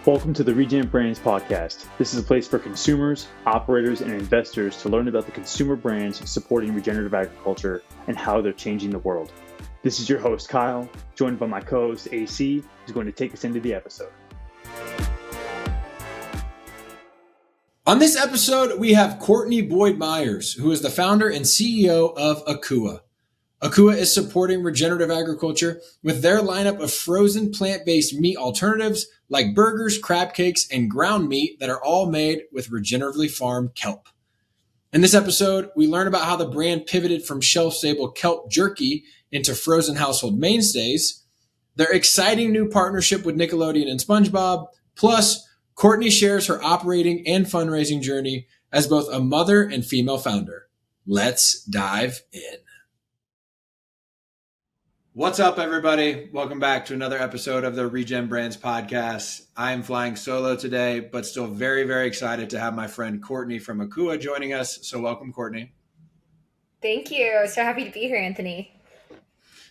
Welcome to the ReGen Brands podcast. This is a place for consumers, operators, and investors to learn about the consumer brands supporting regenerative agriculture and how they're changing the world. This is your host, Kyle, joined by my co-host, AC, who's going to take us into the episode. On this episode, we have Courtney Boyd Myers, who is the founder and CEO of AKUA. AKUA is supporting regenerative agriculture with their lineup of frozen plant-based meat alternatives like burgers, crab cakes, and ground meat that are all made with regeneratively farmed kelp. In this episode, we learn about how the brand pivoted from shelf-stable kelp jerky into frozen household mainstays, their exciting new partnership with Nickelodeon and Spongebob, plus Courtney shares her operating and fundraising journey as both a mother and female founder. Let's dive in. What's up, everybody? Welcome back to another episode of the ReGen Brands podcast. I am flying solo today, but still very, very excited to have my friend Courtney from AKUA joining us. So welcome, Courtney. Thank you. So happy to be here, Anthony.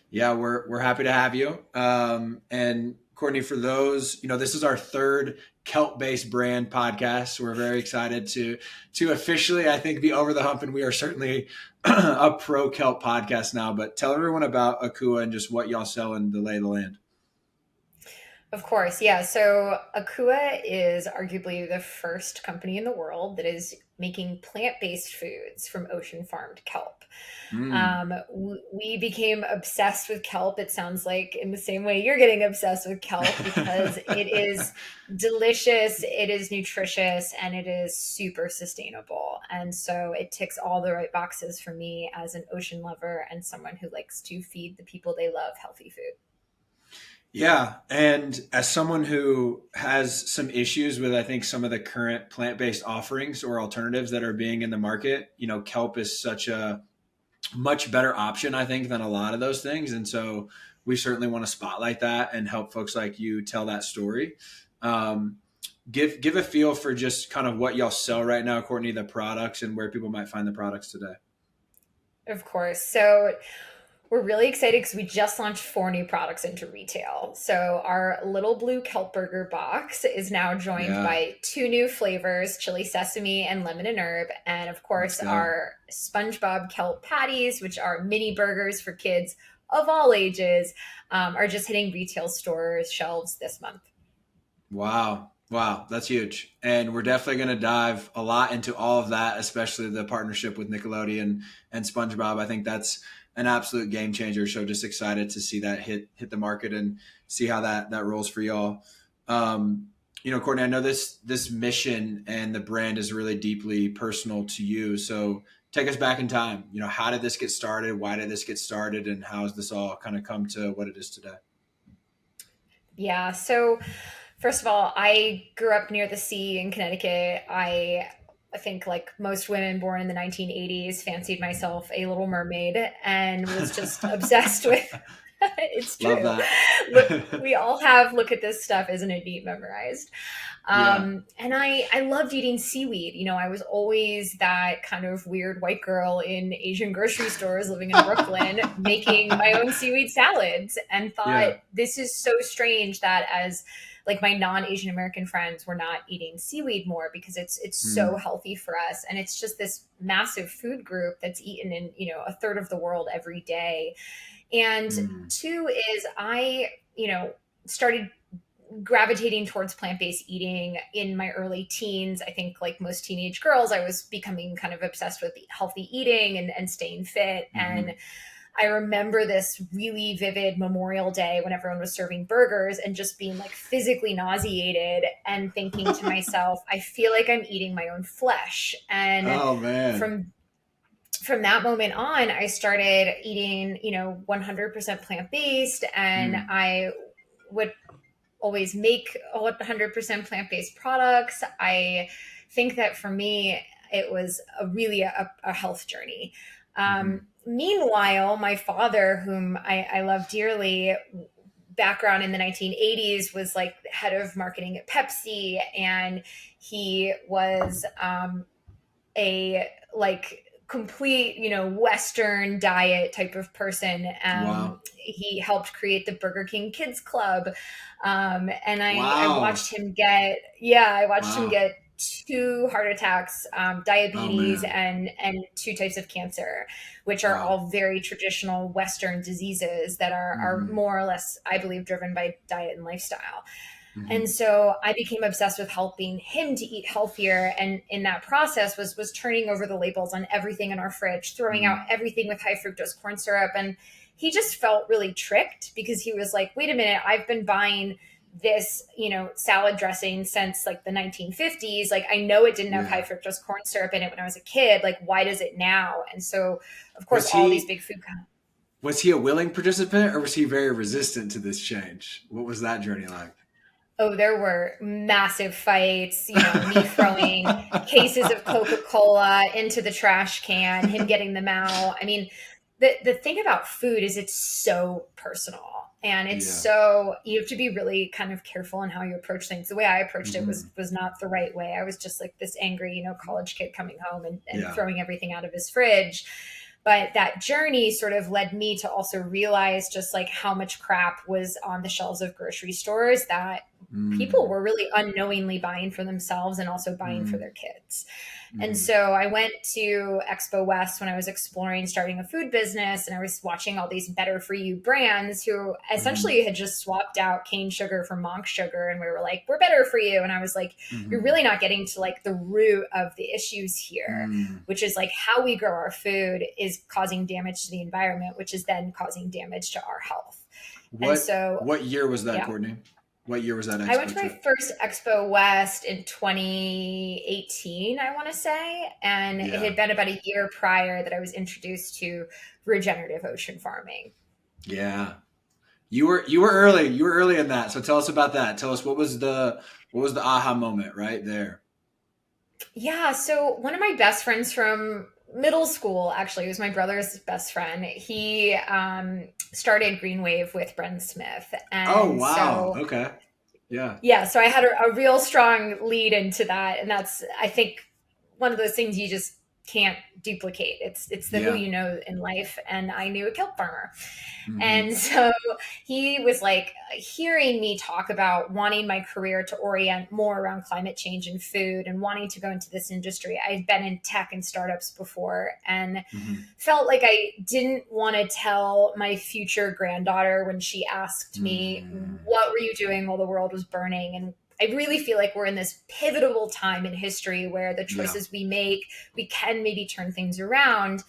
Yeah, we're happy to have you. And Courtney, for those, this is our third kelp-based brand podcast. We're very excited to officially, I think, be over the hump, and we are certainly a pro kelp podcast now. But tell everyone about AKUA and just what y'all sell and the lay of the land. Of course, yeah. So AKUA is arguably the first company in the world that is making plant-based foods from ocean-farmed kelp. We became obsessed with kelp. It sounds like in the same way you're getting obsessed with kelp because it is delicious, it is nutritious, and it is super sustainable. And so it ticks all the right boxes for me as an ocean lover and someone who likes to feed the people they love healthy food. Yeah. And as someone who has some issues with, I think, some of the current plant-based offerings or alternatives that are being in the market, kelp is such a much better option, I think, than a lot of those things. And so we certainly want to spotlight that and help folks like you tell that story. Give a feel for just kind of what y'all sell right now, Courtney, the products and where people might find the products today. Of course. So we're really excited because we just launched 4 new products into retail. So our little blue kelp burger box is now joined by 2 new flavors, chili sesame and lemon and herb. And of course, our Spongebob kelp patties, which are mini burgers for kids of all ages, are just hitting retail stores shelves this month. Wow, that's huge. And we're definitely going to dive a lot into all of that, especially the partnership with Nickelodeon and Spongebob. I think that's an absolute game changer. So just excited to see that hit the market and see how that rolls for y'all. Courtney, I know this mission and the brand is really deeply personal to you. So take us back in time. How did this get started? Why did this get started? And how has this all kind of come to what it is today? Yeah. So first of all, I grew up near the sea in Connecticut. I think, like most women born in the 1980s, fancied myself a little mermaid and was just obsessed with it's true. Love that. We all have look at this stuff, isn't it neat, memorized. And I loved eating seaweed. I was always that kind of weird white girl in Asian grocery stores living in Brooklyn making my own seaweed salads and thought this is so strange that as like my non-Asian American friends were not eating seaweed more because it's so healthy for us. And it's just this massive food group that's eaten in, a third of the world every day. And 2 is I, started gravitating towards plant-based eating in my early teens. I think like most teenage girls, I was becoming kind of obsessed with healthy eating and staying fit. And I remember this really vivid Memorial Day when everyone was serving burgers and just being like physically nauseated and thinking to myself, I feel like I'm eating my own flesh. And from that moment on, I started eating, 100% plant-based, and I would always make 100% plant-based products. I think that for me, it was really a health journey. Meanwhile, my father, whom I love dearly, background in the 1980s, was like head of marketing at Pepsi. And he was a complete, Western diet type of person. Wow. He helped create the Burger King Kids Club. And I Wow. watched him Wow. get 2 heart attacks, Oh diabetes, man. and 2 types of cancer, which are Wow. all very traditional Western diseases that are Hmm. more or less, I believe, driven by diet and lifestyle. And Hmm. so I became obsessed with helping him to eat healthier. And in that process was turning over the labels on everything in our fridge, throwing out Mm. everything with high fructose corn syrup. And he just felt really tricked because he was like, wait a minute, I've been buying this, salad dressing since like the 1950s. Like, I know it didn't have high Yeah. fructose corn syrup in it when I was a kid. Like, why does it now? And so, of course, Was all these he big food companies. was he a willing participant or was he very resistant to this change? What was that journey like? Oh, there were massive fights, me throwing cases of Coca-Cola into the trash can, him getting them out. I mean, the thing about food is it's so personal, and it's Yeah. so, you have to be really kind of careful in how you approach things. The way I approached it Hmm. was not the right way. I was just like this angry, college kid coming home and Yeah. throwing everything out of his fridge. But that journey sort of led me to also realize just like how much crap was on the shelves of grocery stores that people Mm. were really unknowingly buying for themselves and also buying for Mm. their kids. And Hmm. so I went to Expo West when I was exploring starting a food business, and I was watching all these better for you brands who Hmm. essentially had just swapped out cane sugar for monk sugar. And we were like, we're better for you. And I was like, you're Hmm. really not getting to like the root of the issues here, Mm. which is like how we grow our food is causing damage to the environment, which is then causing damage to our health. And so, What year was that, yeah, Courtney? What year was that I went expo to my trip? first Expo West in 2018, I want to say. And it Yeah. had been about a year prior that I was introduced to regenerative ocean farming. Yeah. You were early. You were early in that. So tell us about that. Tell us what was the aha moment right there. Yeah. So, one of my best friends from middle school, actually, was my brother's best friend. He started GreenWave with Bren Smith. Oh And wow. so, Okay. Yeah. yeah, so I had a real strong lead into that, and that's, I think, one of those things you just can't duplicate. It's the who Yeah. you know in life, and I knew a kelp farmer. Hmm. And so he was like hearing me talk about wanting my career to orient more around climate change and food and wanting to go into this industry. I've been in tech and startups before and Hmm. felt like I didn't want to tell my future granddaughter when she asked me, Mm. what were you doing while the world was burning? And I really feel like we're in this pivotal time in history where the Yeah. choices we make, we can maybe turn things around,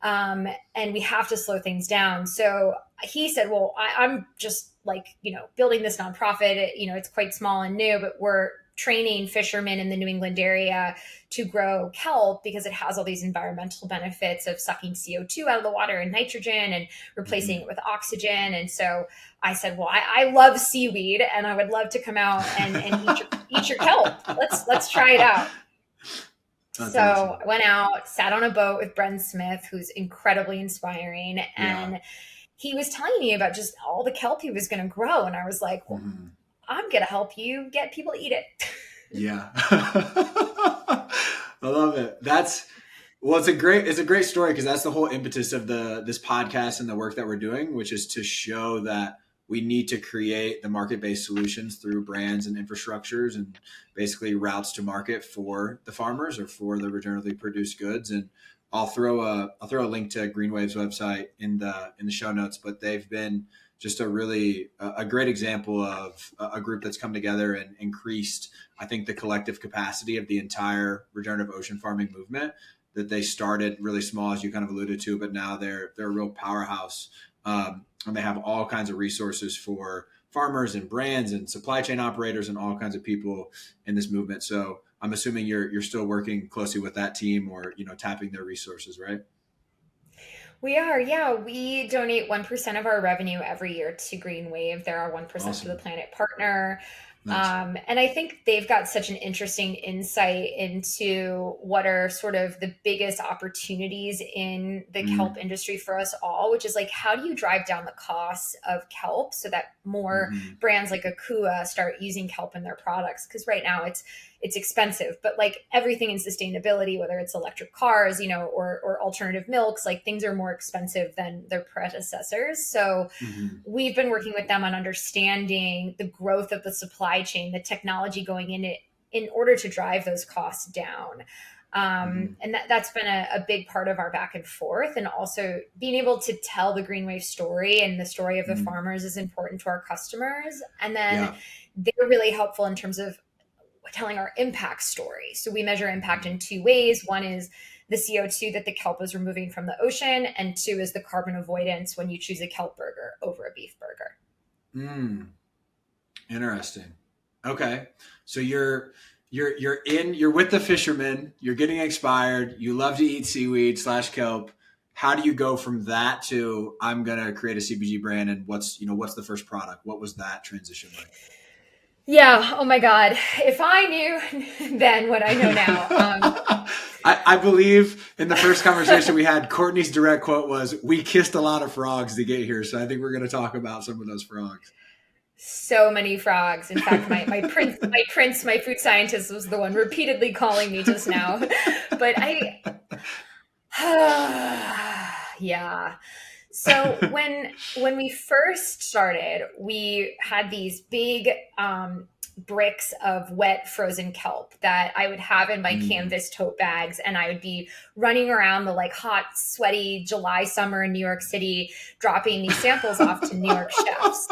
and we have to slow things down. So he said, well, I'm just like, building this nonprofit. It's quite small and new, but we're training fishermen in the New England area to grow kelp because it has all these environmental benefits of sucking CO2 out of the water and nitrogen and replacing Hmm. it with oxygen. And so I said, well, I love seaweed and I would love to come out and eat your kelp. Let's try it out. That's So awesome. I went out, sat on a boat with Bren Smith, who's incredibly inspiring. Yeah. And he was telling me about just all the kelp he was going to grow. And I was like, well, Hmm. I'm going to help you get people to eat it. Yeah. I love it. Well, it's a great story because that's the whole impetus of this podcast and the work that we're doing, which is to show that we need to create the market-based solutions through brands and infrastructures and basically routes to market for the farmers or for the regeneratively produced goods. And I'll throw a link to GreenWave's website in the show notes, but they've been just a great example of a group that's come together and increased, I think, the collective capacity of the entire regenerative ocean farming movement. That they started really small, as you kind of alluded to, but now they're a real powerhouse, and they have all kinds of resources for farmers and brands and supply chain operators and all kinds of people in this movement. So I'm assuming you're still working closely with that team, or tapping their resources, right? We are, yeah. We donate 1% of our revenue every year to GreenWave. They're our 1% for the Awesome. Planet partner. Nice. And I think they've got such an interesting insight into what are sort of the biggest opportunities in the kelp industry for us all, which is like, how do you drive down the costs of kelp so that more brands like AKUA start using kelp in their products? Because right now it's expensive, but like everything in sustainability, whether it's electric cars, or alternative milks, like things are more expensive than their predecessors. So we've been working with them on understanding the growth of the supply chain, the technology going in it in order to drive those costs down. And that's been a big part of our back and forth. And also being able to tell the GreenWave story and the story of the farmers is important to our customers. And then they're really helpful in terms of telling our impact story. So we measure impact in two ways. One is the CO2 that the kelp is removing from the ocean, and two is the carbon avoidance when you choose a kelp burger over a beef burger. Interesting. Okay. So you're with the fishermen, you're getting expired, you love to eat seaweed / kelp. How do you go from that to I'm going to create a CPG brand, and what's the first product? What was that transition like? Yeah. Oh my God. If I knew then what I know now. I believe in the first conversation we had, Courtney's direct quote was, "We kissed a lot of frogs to get here." So I think we're going to talk about some of those frogs. So many frogs. In fact, my food scientist was the one repeatedly calling me just now. But yeah. So when we first started, we had these big bricks of wet frozen kelp that I would have in my canvas tote bags, and I would be running around the like hot, sweaty July summer in New York City, dropping these samples off to New York chefs.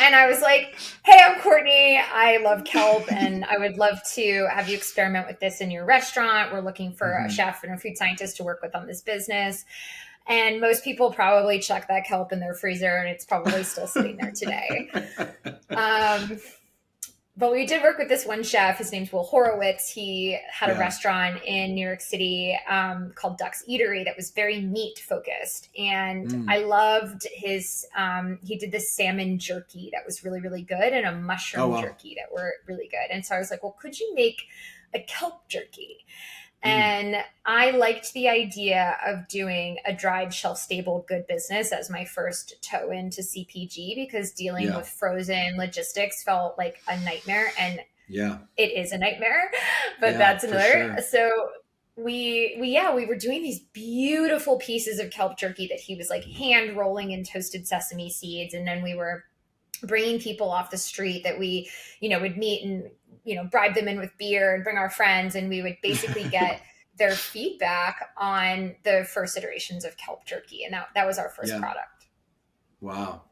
And I was like, "Hey, I'm Courtney. I love kelp, and I would love to have you experiment with this in your restaurant. We're looking for a chef and a food scientist to work with on this business." And most people probably chuck that kelp in their freezer, and it's probably still sitting there today. But we did work with this one chef. His name's Will Horowitz. He had a restaurant in New York City called Duck's Eatery that was very meat focused. And I loved his, he did this salmon jerky that was really, really good, and a mushroom jerky that were really good. And so I was like, well, could you make a kelp jerky? And I liked the idea of doing a dried, shelf-stable good business as my first toe into CPG, because dealing with frozen logistics felt like a nightmare. And it is a nightmare, but that's another. Sure. So we were doing these beautiful pieces of kelp jerky that he was like hand rolling in toasted sesame seeds. And then we were bringing people off the street that we, would meet and, bribe them in with beer and bring our friends. And we would basically get their feedback on the first iterations of kelp jerky. And that was our first product. Wow.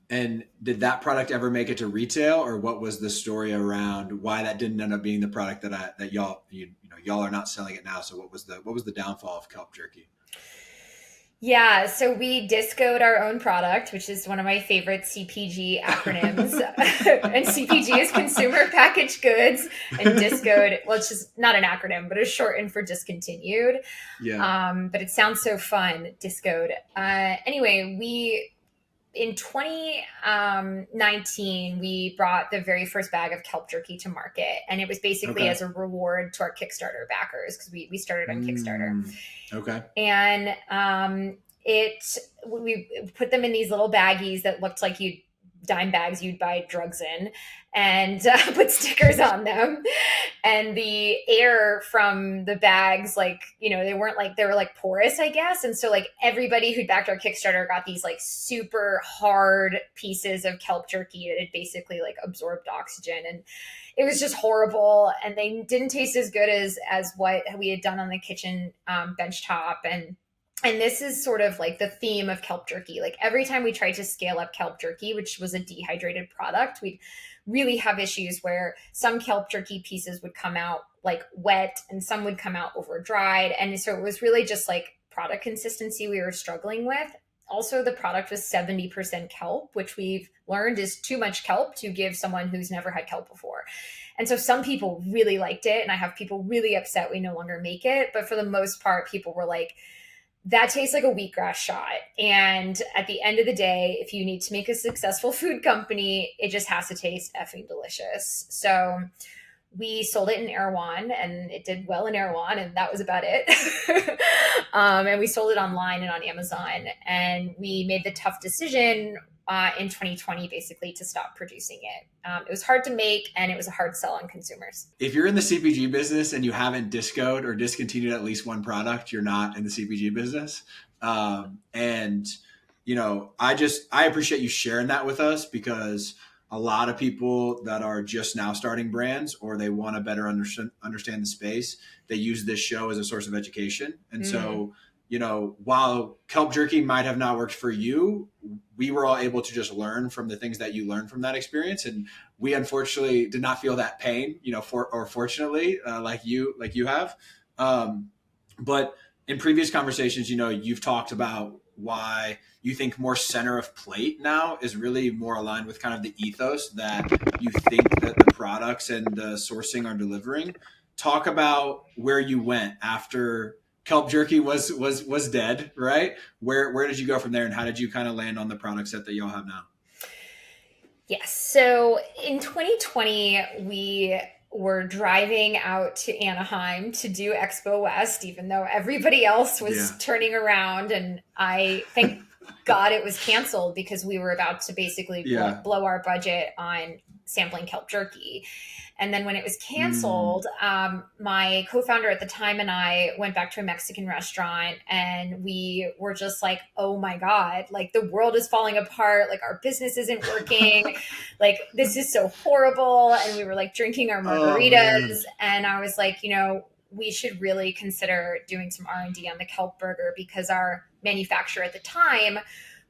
And did that product ever make it to retail, or what was the story around why that didn't end up being the product that y'all are not selling it now? So what was the downfall of kelp jerky? Yeah, so we discoed our own product, which is one of my favorite CPG acronyms. And CPG is consumer packaged goods, and discoed, well, it's just not an acronym, but it's shortened for discontinued. But it sounds so fun, discoed. Anyway, in 2019, we brought the very first bag of kelp jerky to market. And it was basically as a reward to our Kickstarter backers, because we started on Kickstarter. Okay. And we put them in these little baggies that looked like dime bags you'd buy drugs in, and put stickers on them. And the air from the bags, they were porous, I guess. And so everybody who backed our Kickstarter got these super hard pieces of kelp jerky that had basically absorbed oxygen. And it was just horrible. And they didn't taste as good as what we had done on the kitchen benchtop. And this is sort of the theme of kelp jerky. Every time we tried to scale up kelp jerky, which was a dehydrated product, we'd really have issues where some kelp jerky pieces would come out wet and some would come out over dried. And so it was really just product consistency we were struggling with. Also, the product was 70% kelp, which we've learned is too much kelp to give someone who's never had kelp before. And so some people really liked it, and I have people really upset we no longer make it. But for the most part, people were like, that tastes like a wheatgrass shot. And at the end of the day, if you need to make a successful food company, it just has to taste effing delicious. So we sold it in Erewhon, and it did well in Erewhon, and that was about it. And we sold it online and on Amazon. And we made the tough decision in 2020, basically, to stop producing it. It was hard to make, and it was a hard sell on consumers. If you're in the CPG business and you haven't discoed or discontinued at least one product, you're not in the CPG business. And, you know, I appreciate you sharing that with us, because a lot of people that are just now starting brands, or they want to better understand the space, they use this show as a source of education. And so, you know, while kelp jerky might have not worked for you, we were all able to just learn from the things that you learned from that experience. And we unfortunately did not feel that pain, you know, fortunately, like you have. But in previous conversations, you know, you've talked about why you think more center of plate now is really more aligned with kind of the ethos that you think that the products and the sourcing are delivering. Talk about where you went after kelp jerky was dead, right? Where did you go from there, and how did you kind of land on the product set that y'all have now? Yes. So in 2020, we were driving out to Anaheim to do Expo West, even though everybody else was turning around, and I thank God it was canceled, because we were about to basically blow our budget on sampling kelp jerky. And then when it was canceled, my co-founder at the time and I went back to a Mexican restaurant, and we were just like, oh my God, like the world is falling apart. Like our business isn't working. Like this is so horrible. And we were like drinking our margaritas. And I was like, you know, we should really consider doing some R&D on the kelp burger, because our manufacturer at the time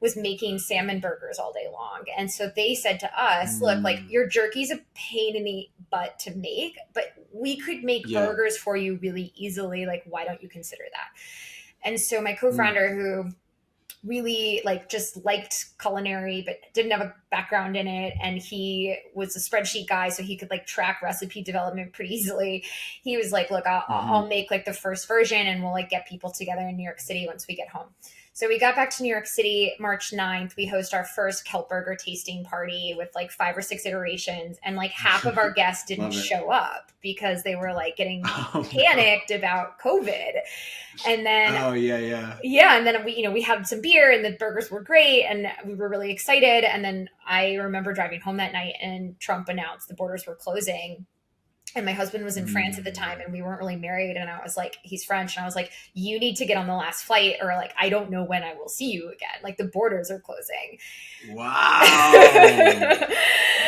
was making salmon burgers all day long. And so they said to us, look, like your jerky's a pain in the butt to make, but we could make burgers for you really easily. Like, why don't you consider that? And so my co-founder, who really like just liked culinary, but didn't have a background in it, and he was a spreadsheet guy, so he could like track recipe development pretty easily. He was like, look, I'll make like the first version, and we'll like get people together in New York City once we get home. So we got back to New York City, March 9th. We host our first kelp burger tasting party with like 5 or 6 iterations. And like half of our guests didn't show up because they were like getting panicked about COVID. And then, and then we had some beer, and the burgers were great, and we were really excited. And then I remember driving home that night, and Trump announced the borders were closing. And my husband was in France at the time, and we weren't really married. And I was like, he's French. And I was like, you need to get on the last flight, or like, I don't know when I will see you again. Like the borders are closing. Wow.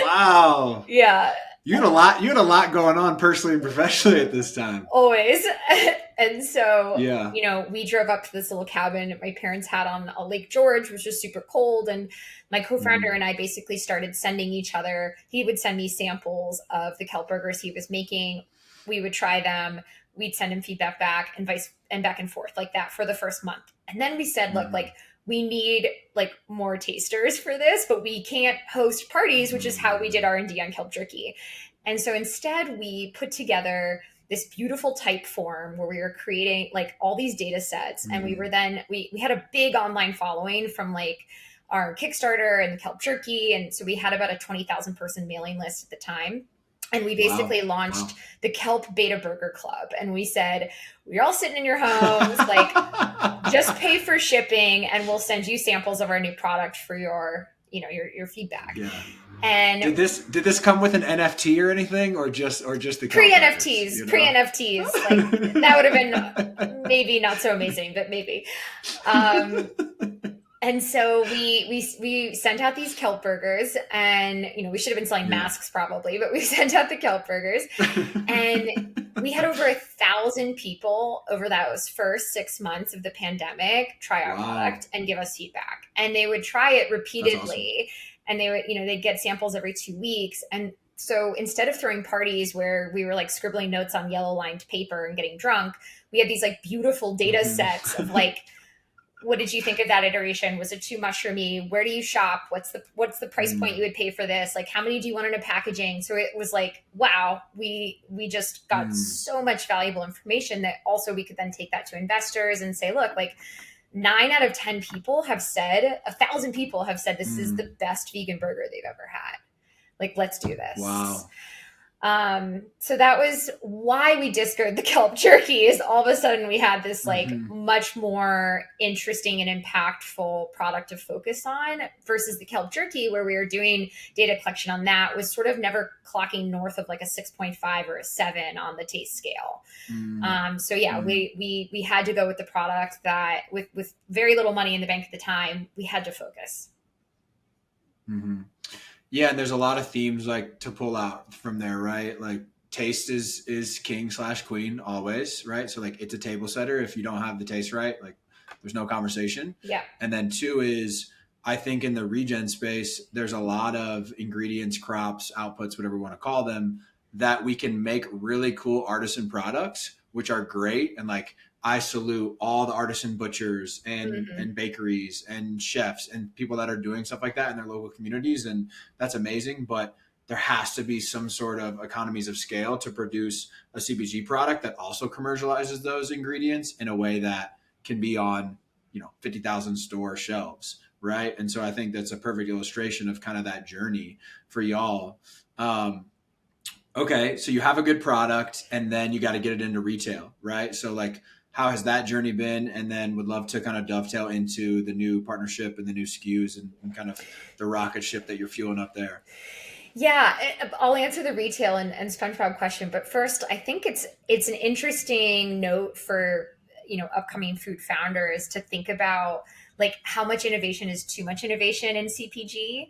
Wow. Yeah. You had a lot going on personally and professionally at this time. Always. And so, you know, we drove up to this little cabin my parents had on Lake George, which was super cold. And my co-founder and I basically started sending each other. He would send me samples of the kelp burgers he was making. We would try them. We'd send him feedback back, and back and forth like that for the first month. And then we said, look, like we need like more tasters for this, but we can't host parties, which is how we did R&D on kelp jerky. And so instead we put together this beautiful type form where we were creating like all these data sets. And we were then, we had a big online following from like our Kickstarter and the kelp jerky. And so we had about a 20,000 person mailing list at the time. And we basically launched the Kelp Beta Burger Club. And we said, we're all sitting in your homes, like just pay for shipping, and we'll send you samples of our new product for your feedback. Yeah. And did this come with an NFT or anything, or just the pre-NFTs, you know? Pre-NFTs, like that would have been maybe not so amazing, but maybe. And so we sent out these kelp burgers, and we should have been selling masks probably, but we sent out the kelp burgers, and we had over 1,000 people over those first 6 months of the pandemic try our product and give us feedback, and they would try it repeatedly, and they would they'd get samples every 2 weeks. And so instead of throwing parties where we were like scribbling notes on yellow lined paper and getting drunk, we had these like beautiful data sets of like, what did you think of that iteration? Was it too mushroomy? Where do you shop? What's the price point you would pay for this? Like, how many do you want in a packaging? So it was like, wow, we just got so much valuable information that also we could then take that to investors and say, look, like 9 out of 10 people have said, 1,000 people have said this is the best vegan burger they've ever had. Like, let's do this. Wow. So that was why we discarded the kelp jerky. Is all of a sudden we had this like much more interesting and impactful product to focus on versus the kelp jerky, where we were doing data collection on that was sort of never clocking north of like a 6.5 or a 7 on the taste scale. So yeah, we had to go with the product that with very little money in the bank at the time, we had to focus. Yeah, and there's a lot of themes like to pull out from there, right? Like taste is king/queen always, right? So like it's a table setter. If you don't have the taste right, like there's no conversation. Yeah. And then 2 is, I think in the regen space, there's a lot of ingredients, crops, outputs, whatever you want to call them, that we can make really cool artisan products, which are great. And like, I salute all the artisan butchers and bakeries and chefs and people that are doing stuff like that in their local communities. And that's amazing. But there has to be some sort of economies of scale to produce a CPG product that also commercializes those ingredients in a way that can be on, 50,000 store shelves. Right. And so I think that's a perfect illustration of kind of that journey for y'all. Okay. So you have a good product and then you got to get it into retail, right? So like, how has that journey been? And then would love to kind of dovetail into the new partnership and the new SKUs and kind of the rocket ship that you're fueling up there. Yeah, I'll answer the retail and SpongeBob question. But first, I think it's an interesting note for, upcoming food founders to think about like how much innovation is too much innovation in CPG.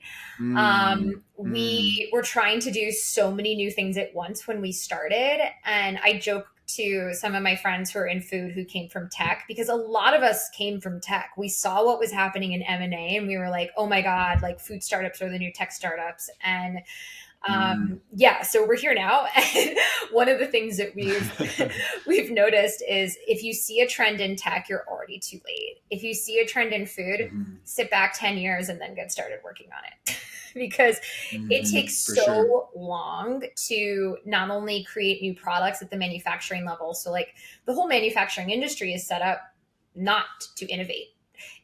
We were trying to do so many new things at once when we started. And I joke to some of my friends who are in food who came from tech, because a lot of us came from tech. We saw what was happening in M&A and we were like, oh my God, like food startups are the new tech startups. And so we're here now. And one of the things that we've noticed is if you see a trend in tech, you're already too late. If you see a trend in food, sit back 10 years and then get started working on it. Because it takes so long to not only create new products at the manufacturing level. So like the whole manufacturing industry is set up not to innovate.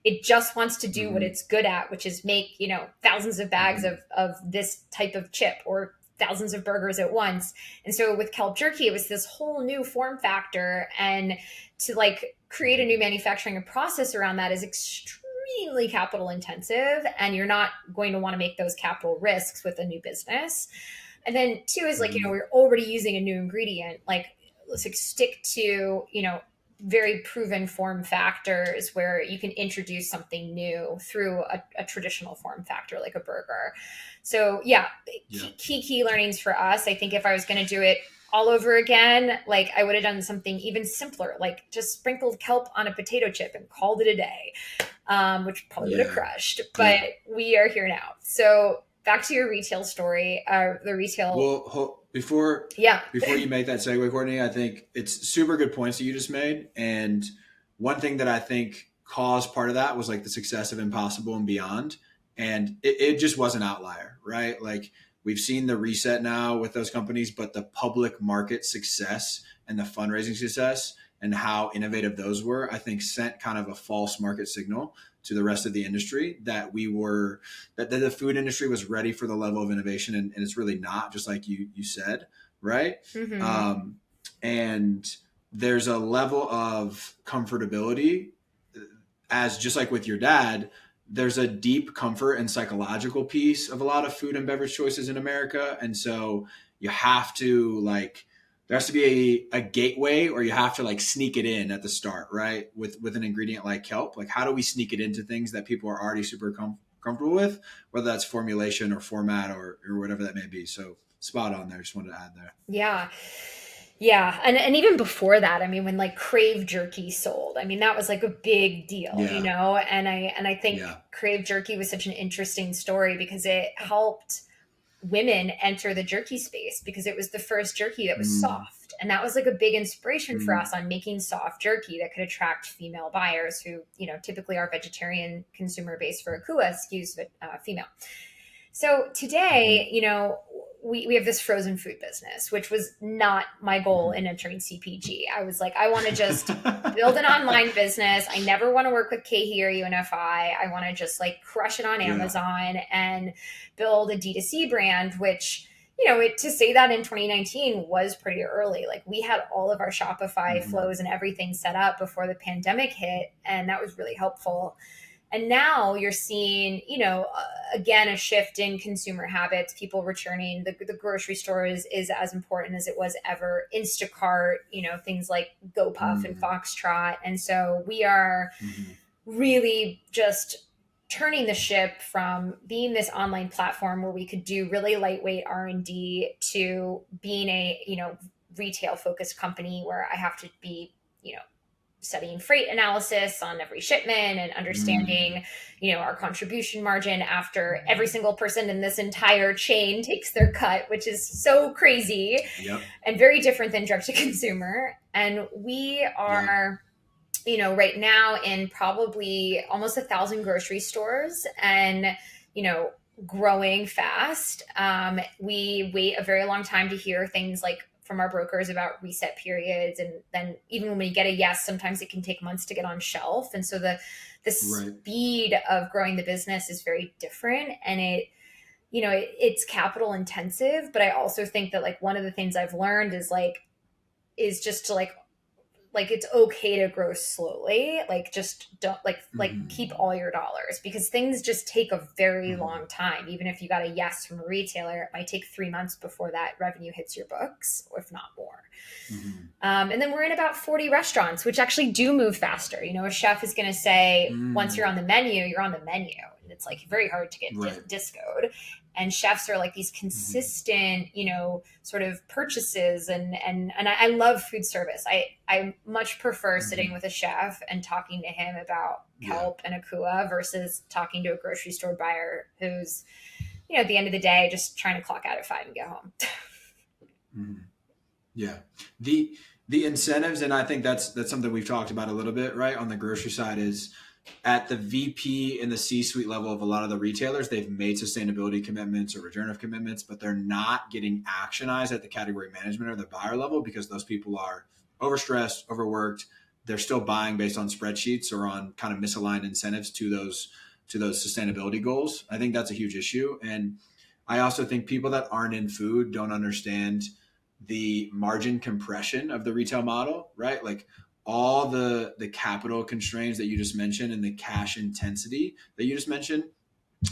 It just wants to do what it's good at, which is make, thousands of bags of this type of chip or thousands of burgers at once. And so with kelp jerky, it was this whole new form factor. And to like create a new manufacturing process around that is extremely capital intensive. And you're not going to want to make those capital risks with a new business. And then 2 is like, we're already using a new ingredient. Like, let's like stick to, very proven form factors where you can introduce something new through a traditional form factor like a burger. So key learnings for us. I think if I was going to do it all over again, like I would have done something even simpler, like just sprinkled kelp on a potato chip and called it a day, which probably would have crushed, but we are here now. So back to your retail story, the retail. Well, before you make that segue, Courtney, I think it's super good points that you just made. And one thing that I think caused part of that was like the success of Impossible and Beyond. And it just was an outlier, right? Like we've seen the reset now with those companies, but the public market success and the fundraising success and how innovative those were, I think sent kind of a false market signal to the rest of the industry that the food industry was ready for the level of innovation. And it's really not, just like you said, right? And there's a level of comfortability as just like with your dad, there's a deep comfort and psychological piece of a lot of food and beverage choices in America. And so you have to there has to be a gateway, or you have to like sneak it in at the start, right? With an ingredient like kelp, like how do we sneak it into things that people are already super comfortable with, whether that's formulation or format or whatever that may be. So spot on there. Just wanted to add there. Yeah. Yeah. And even before that, I mean, when like Crave Jerky sold, I mean, that was like a big deal, and I think Crave Jerky was such an interesting story because it helped women enter the jerky space because it was the first jerky that was soft. And that was like a big inspiration for us on making soft jerky that could attract female buyers who, typically our vegetarian consumer base for AKUA skews female. So today, we have this frozen food business, which was not my goal in entering CPG. I was like, I want to just build an online business. I never want to work with KeHE or UNFI. I want to just like crush it on Amazon and build a D2C brand, which, to say that in 2019 was pretty early. Like we had all of our Shopify flows and everything set up before the pandemic hit. And that was really helpful. And now you're seeing, again, a shift in consumer habits, people returning. The grocery store is as important as it was ever. Instacart, things like GoPuff and Foxtrot. And so we are really just turning the ship from being this online platform where we could do really lightweight R&D to being a, retail focused company where I have to be, studying freight analysis on every shipment and understanding, our contribution margin after every single person in this entire chain takes their cut, which is so crazy and very different than direct to consumer. And we are, right now in probably almost 1,000 grocery stores and, growing fast. We wait a very long time to hear things like from our brokers about reset periods. And then even when we get a yes, sometimes it can take months to get on shelf. And so the speed of growing the business is very different. And it's capital intensive. But I also think that like one of the things I've learned is just to like it's okay to grow slowly. Like just don't keep all your dollars, because things just take a very long time. Even if you got a yes from a retailer, it might take 3 months before that revenue hits your books, or if not more. And then we're in about 40 restaurants, which actually do move faster. A chef is going to say, once you're on the menu, you're on the menu. And it's like very hard to get discoed. And chefs are like these consistent, sort of purchases. And I love food service. I much prefer sitting with a chef and talking to him about Kelp and AKUA versus talking to a grocery store buyer who's, at the end of the day, just trying to clock out at 5 and get home. Yeah. The incentives, and I think that's something we've talked about a little bit, right? On the grocery side is at the VP and the C-suite level of a lot of the retailers, they've made sustainability commitments or regenerative commitments, but they're not getting actionized at the category management or the buyer level because those people are overstressed, overworked. They're still buying based on spreadsheets or on kind of misaligned incentives to those sustainability goals. I think that's a huge issue. And I also think people that aren't in food don't understand the margin compression of the retail model, right? Like all the capital constraints that you just mentioned and the cash intensity that you just mentioned,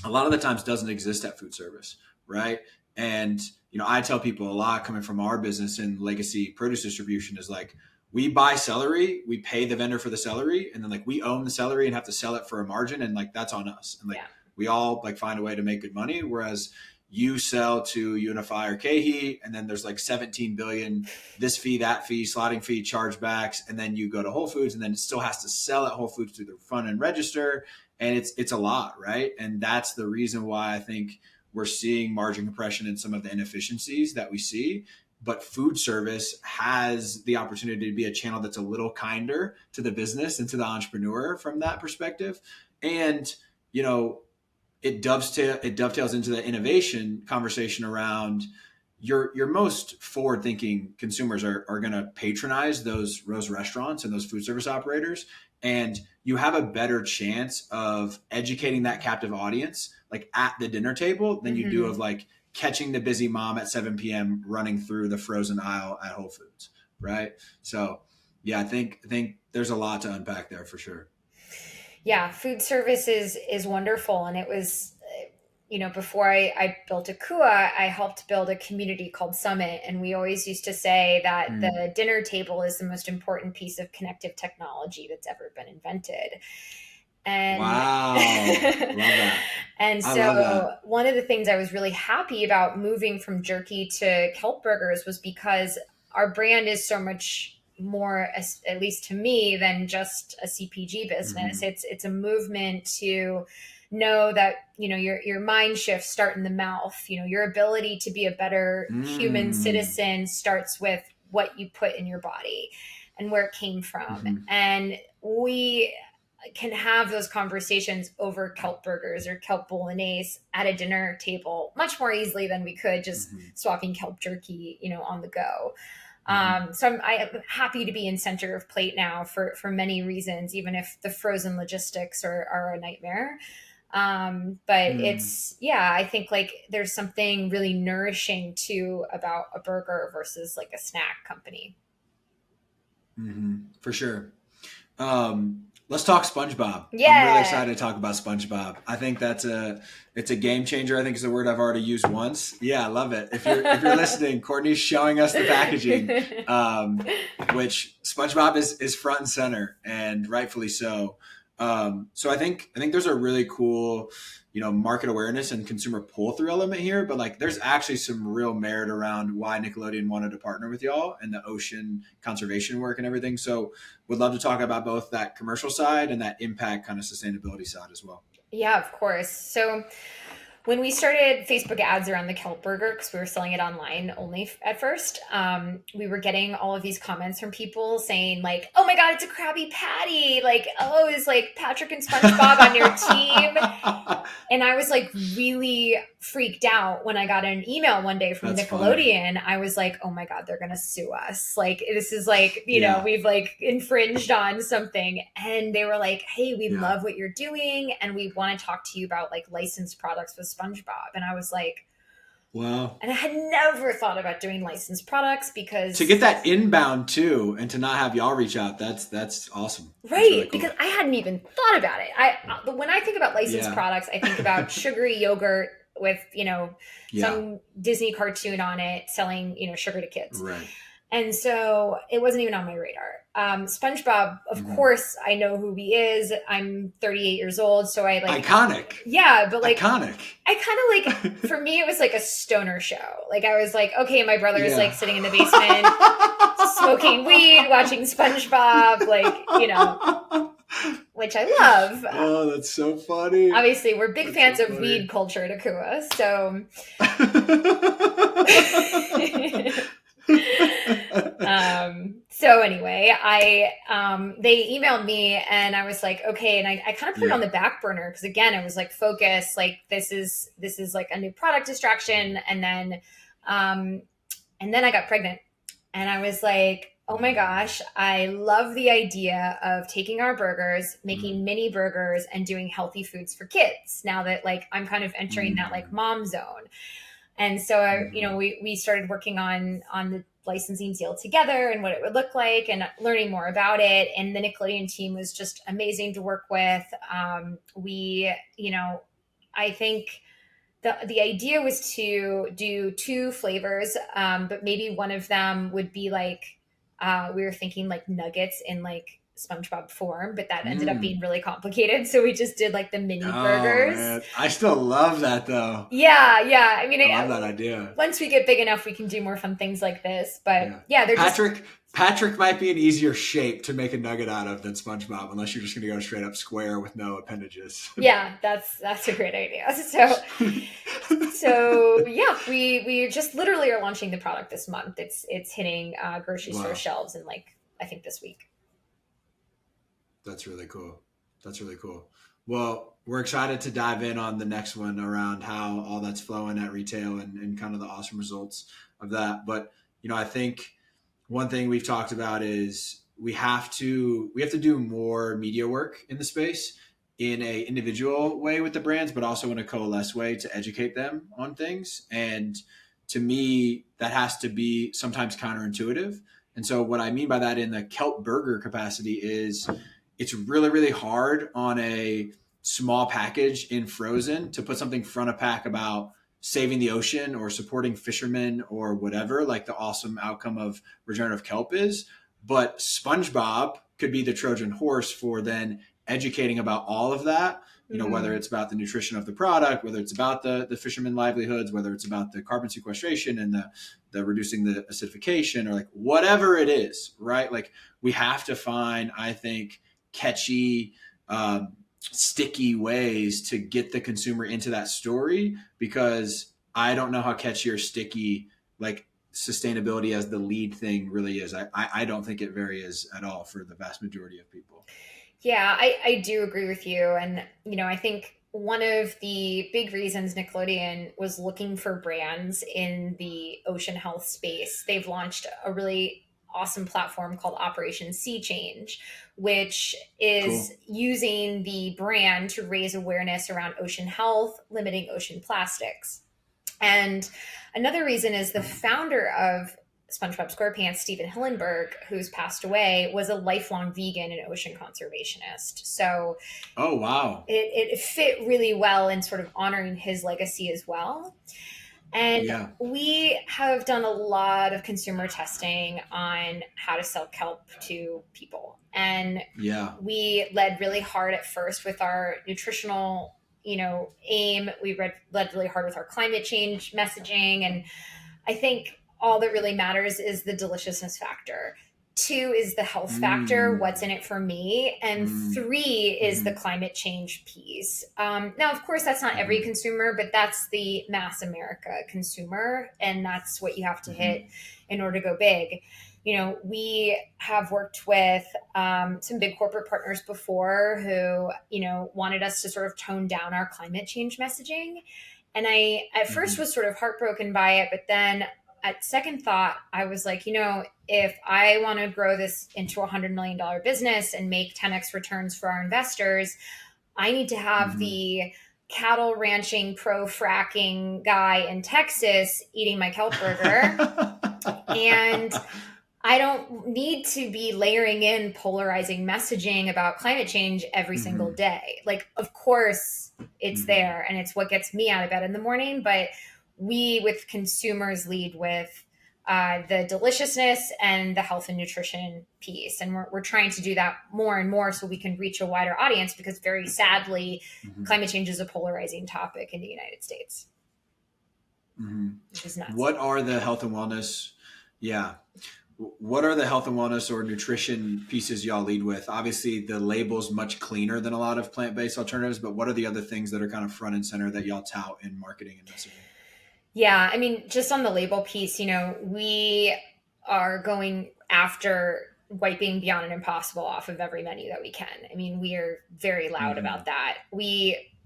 a lot of the times doesn't exist at food service, right? And, I tell people a lot coming from our business in legacy produce distribution is like, we buy celery, we pay the vendor for the celery, and then like we own the celery and have to sell it for a margin, and like that's on us. And like we all like find a way to make good money, whereas you sell to UNFI or KeHE, and then there's like 17 billion, this fee, that fee, sliding fee, chargebacks, and then you go to Whole Foods, and then it still has to sell at Whole Foods through the front end register, and it's a lot, right? And that's the reason why I think we're seeing margin compression and some of the inefficiencies that we see. But food service has the opportunity to be a channel that's a little kinder to the business and to the entrepreneur from that perspective, and it dovetails into the innovation conversation around your most forward-thinking consumers are going to patronize those restaurants and those food service operators. And you have a better chance of educating that captive audience like at the dinner table than you do of like catching the busy mom at 7 p.m. running through the frozen aisle at Whole Foods, right? So yeah, I think there's a lot to unpack there for sure. Yeah, food service is wonderful. And it was, before I built AKUA, I helped build a community called Summit. And we always used to say that the dinner table is the most important piece of connective technology that's ever been invented. And wow, love that. And so one of the things I was really happy about moving from jerky to Kelp burgers was because our brand is so much more, at least to me, than just a CPG business. It's a movement to know that, your mind shifts start in the mouth. Your ability to be a better human citizen starts with what you put in your body and where it came from. And we can have those conversations over kelp burgers or kelp bolognese at a dinner table much more easily than we could just swapping kelp jerky, on the go. So I'm happy to be in center of plate now for many reasons, even if the frozen logistics are a nightmare. But I think like there's something really nourishing too about a burger versus like a snack company. For sure. Let's talk SpongeBob. Yeah. I'm really excited to talk about SpongeBob. I think it's a game changer. I think it's a word I've already used once. Yeah, I love it. If you're listening, Courtney's showing us the packaging, which SpongeBob is front and center, and rightfully so. So I think there's a really cool, market awareness and consumer pull through element here, but like there's actually some real merit around why Nickelodeon wanted to partner with y'all and the ocean conservation work and everything. So would love to talk about both that commercial side and that impact kind of sustainability side as well. Yeah, of course. So when we started Facebook ads around the kelp burger, because we were selling it online only at first, we were getting all of these comments from people saying like, oh my God, it's a Krabby Patty. Like, oh, is like Patrick and SpongeBob on your team? And I was like really freaked out when I got an email one day from Nickelodeon. Funny. I was like, oh my God, they're going to sue us. Like, this is like, we've like infringed on something. And they were like, hey, we love what you're doing. And we want to talk to you about like licensed products with SpongeBob. And I was like, wow. And I had never thought about doing licensed products because to get that inbound too, and to not have y'all reach out, that's awesome. Right. That's really cool. Because I hadn't even thought about it. When I think about licensed products, I think about sugary yogurt with, some Disney cartoon on it selling, sugar to kids. Right. And so it wasn't even on my radar. SpongeBob, of course, I know who he is. I'm 38 years old, so I like iconic. Yeah, but like iconic. I kind of like for me it was like a stoner show. Like I was like, okay, my brother is like sitting in the basement smoking weed, watching SpongeBob, which I love. Oh, that's so funny. Obviously, we're big fans of weed culture at AKUA, so so anyway, they emailed me and I was like, okay. And I kind of put it on the back burner. Cause again, I was like, focus, like this is like a new product distraction. And then I got pregnant and I was like, oh my gosh, I love the idea of taking our burgers, making mini burgers and doing healthy foods for kids now that like I'm kind of entering that like mom zone. And so, we started working on the licensing deal together and what it would look like and learning more about it. And the Nickelodeon team was just amazing to work with. I think the idea was to do 2 flavors, but maybe one of them would be like, we were thinking like nuggets in like SpongeBob form, but that ended up being really complicated. So we just did like the mini burgers. Man. I still love that though. Yeah. I mean, I love that idea. Once we get big enough, we can do more fun things like this. But they're Patrick might be an easier shape to make a nugget out of than SpongeBob, unless you're just going to go straight up square with no appendages. Yeah, that's a great idea. So we just literally are launching the product this month. It's hitting grocery store shelves in like I think this week. That's really cool. Well, we're excited to dive in on the next one around how all that's flowing at retail and kind of the awesome results of that. But, I think one thing we've talked about is we have to do more media work in the space in a individual way with the brands, but also in a coalesce way to educate them on things. And to me, that has to be sometimes counterintuitive. And so what I mean by that in the kelp burger capacity is it's really, really hard on a small package in frozen to put something front of pack about saving the ocean or supporting fishermen or whatever, like the awesome outcome of regenerative kelp is. But SpongeBob could be the Trojan horse for then educating about all of that, whether it's about the nutrition of the product, whether it's about the fishermen livelihoods, whether it's about the carbon sequestration and the reducing the acidification or like whatever it is, right? Like we have to find, I think, catchy, sticky ways to get the consumer into that story, because I don't know how catchy or sticky like sustainability as the lead thing really is. I don't think it very is at all for the vast majority of people. Yeah, I do agree with you. And, I think one of the big reasons Nickelodeon was looking for brands in the ocean health space, they've launched a really awesome platform called Operation Sea Change, which is using the brand to raise awareness around ocean health, limiting ocean plastics. And another reason is the founder of SpongeBob SquarePants, Steven Hillenburg, who's passed away, was a lifelong vegan and ocean conservationist. So, oh wow, it fit really well in sort of honoring his legacy as well. And we have done a lot of consumer testing on how to sell kelp to people. And we led really hard at first with our nutritional aim. We led really hard with our climate change messaging. And I think all that really matters is the deliciousness factor. 2 is the health factor, what's in it for me. And 3 is the climate change piece. Now, of course, that's not every consumer, but that's the mass America consumer. And that's what you have to hit in order to go big. We have worked with some big corporate partners before who, wanted us to sort of tone down our climate change messaging. And I, at first, was sort of heartbroken by it. But then at second thought, I was like, if I want to grow this into a $100 million business and make 10x returns for our investors, I need to have the cattle ranching, pro fracking guy in Texas eating my kelp burger. And I don't need to be layering in polarizing messaging about climate change every single day. Like, of course, it's there and it's what gets me out of bed in the morning. But we, with consumers, lead with the deliciousness and the health and nutrition piece. And we're trying to do that more and more so we can reach a wider audience, because very sadly, climate change is a polarizing topic in the United States. Which is nuts. What are the health and wellness? What are the health and wellness or nutrition pieces y'all lead with? Obviously, the label's much cleaner than a lot of plant-based alternatives, but what are the other things that are kind of front and center that y'all tout in marketing and messaging? Yeah, I mean, just on the label piece, we are going after wiping Beyond and Impossible off of every menu that we can. I mean, we are very loud about that.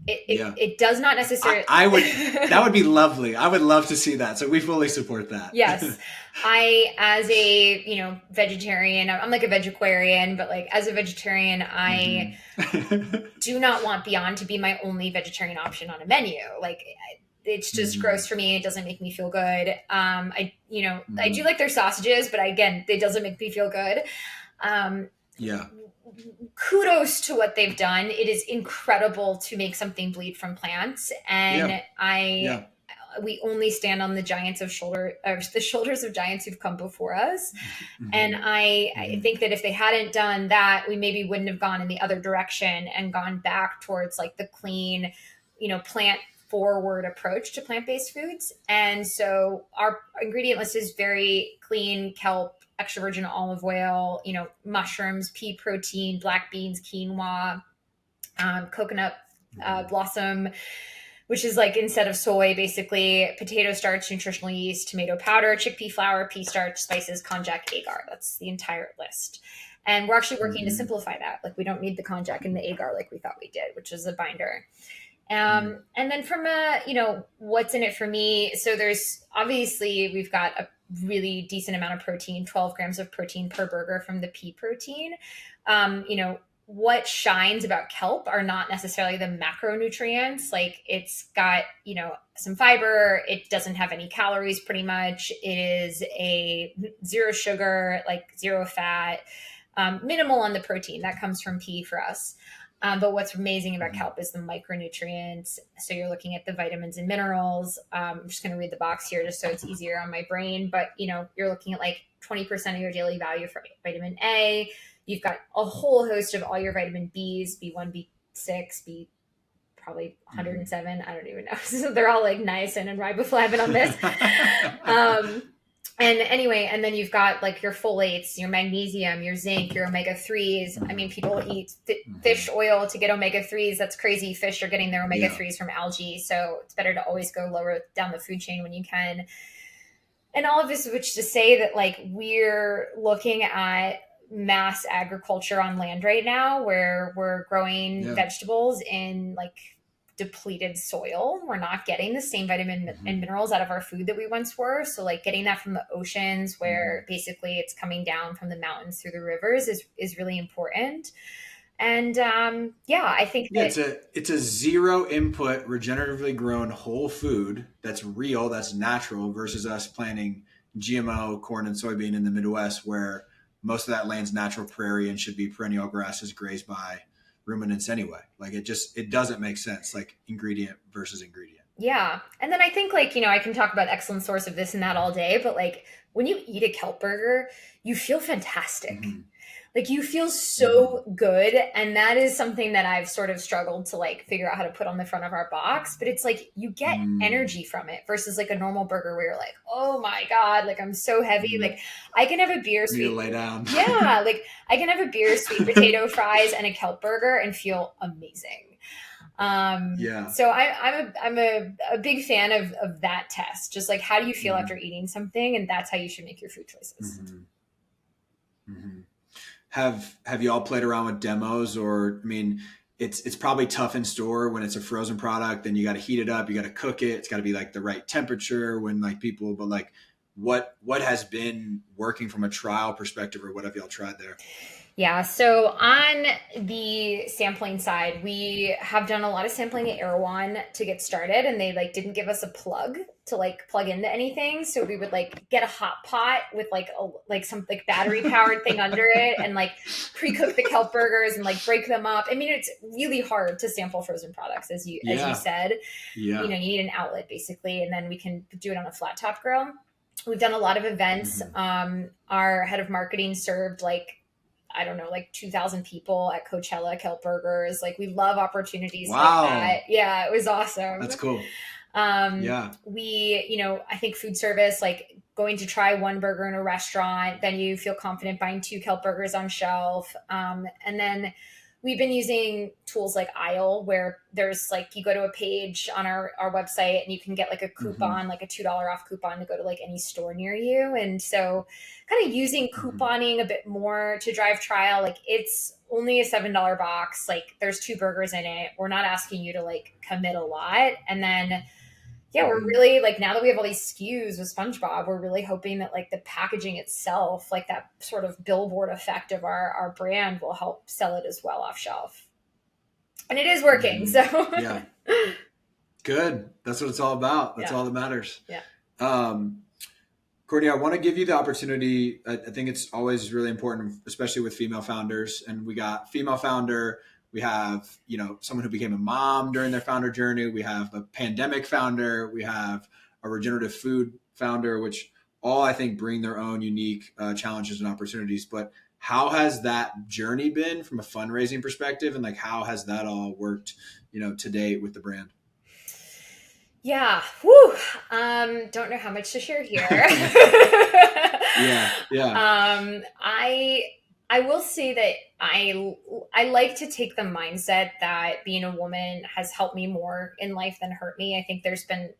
It does not necessarily. That would be lovely. I would love to see that. So we fully support that. Yes. I, as a, vegetarian, I'm like a vegetarian, but like as a vegetarian, I do not want Beyond to be my only vegetarian option on a menu. Like, it's just gross for me. It doesn't make me feel good. I do like their sausages, but again, it doesn't make me feel good. Kudos to what they've done. It is incredible to make something bleed from plants. And we only stand on the shoulders of giants who've come before us. And I think that if they hadn't done that, we maybe wouldn't have gone in the other direction and gone back towards like the clean, plant forward approach to plant-based foods. And so our ingredient list is very clean: kelp, extra virgin olive oil, mushrooms, pea protein, black beans, quinoa, coconut blossom, which is like, instead of soy, basically potato starch, nutritional yeast, tomato powder, chickpea flour, pea starch, spices, konjac, agar. That's the entire list. And we're actually working to simplify that. Like, we don't need the konjac and the agar like we thought we did, which is a binder. And then from what's in it for me? So there's obviously, we've got a really decent amount of protein, 12 grams of protein per burger from the pea protein. What shines about kelp are not necessarily the macronutrients. Like, it's got, some fiber. It doesn't have any calories pretty much. It is a zero sugar, like zero fat, minimal on the protein that comes from pea for us. But what's amazing about kelp is the micronutrients. So you're looking at the vitamins and minerals. I'm just going to read the box here just so it's easier on my brain. But, you're looking at like 20% of your daily value for vitamin A. You've got a whole host of all your vitamin Bs, B1, B6, probably 107. I don't even know. So they're all like niacin and riboflavin on this. And then you've got like your folates, your magnesium, your zinc, your omega-3s. I mean, people eat fish oil to get omega-3s. That's crazy. Fish are getting their omega-3s from algae. So it's better to always go lower down the food chain when you can. And all of this, which to say that like we're looking at mass agriculture on land right now where we're growing vegetables in like depleted soil. We're not getting the same vitamin and minerals out of our food that we once were. So like getting that from the oceans where basically it's coming down from the mountains through the rivers is really important. And I think that it's a zero input, regeneratively grown whole food that's real, that's natural, versus us planting GMO corn and soybean in the Midwest where most of that land's natural prairie and should be perennial grasses grazed by ruminants anyway. Like it doesn't make sense, like ingredient versus ingredient. Yeah. And then I think like, I can talk about excellent source of this and that all day, but like when you eat a kelp burger, you feel fantastic. Like you feel so good. And that is something that I've sort of struggled to like figure out how to put on the front of our box, but it's like you get energy from it versus like a normal burger where you're like, oh my God, like I'm so heavy. Like I can have a beer, sweet, lay down. Yeah. Like I can have a beer, sweet potato fries and a kelp burger and feel amazing. So I'm a big fan of that test. Just like, how do you feel after eating something? And that's how you should make your food choices. Have you all played around with demos? Or, I mean, it's probably tough in store when it's a frozen product, then you got to heat it up, you got to cook it. It's got to be like the right temperature when like people, but like what has been working from a trial perspective, or what have y'all tried there? Yeah. So on the sampling side, we have done a lot of sampling at Erewhon to get started, and they like didn't give us a plug to like plug into anything. So we would like get a hot pot with like some like battery powered thing under it and like pre-cook the kelp burgers and like break them up. I mean, it's really hard to sample frozen products as you said. You need an outlet basically, and then we can do it on a flat top grill. We've done a lot of events. Our head of marketing served like 2,000 people at Coachella kelp burgers. Like we love opportunities like that. Yeah, it was awesome. That's cool. We, I think food service, like going to try one burger in a restaurant, then you feel confident buying 2 kelp burgers on shelf. And then we've been using tools like Aisle, where there's like, you go to a page on our website and you can get like a coupon, like a $2 off coupon to go to like any store near you. And so kind of using couponing a bit more to drive trial. Like it's only a $7 box. Like there's 2 burgers in it. We're not asking you to like commit a lot. And then, we're really like, now that we have all these SKUs with SpongeBob, we're really hoping that like the packaging itself, like that sort of billboard effect of our brand will help sell it as well off shelf. And it is working. So good. That's what it's all about. That's all that matters. Yeah. Courtney, I want to give you the opportunity. I think it's always really important, especially with female founders. And we got female founder. We have, someone who became a mom during their founder journey. We have a pandemic founder. We have a regenerative food founder, which all I think bring their own unique challenges and opportunities. But how has that journey been from a fundraising perspective? And like, how has that all worked, to date with the brand? Yeah. Whew. Don't know how much to share here. I will say that I like to take the mindset that being a woman has helped me more in life than hurt me. I think there's been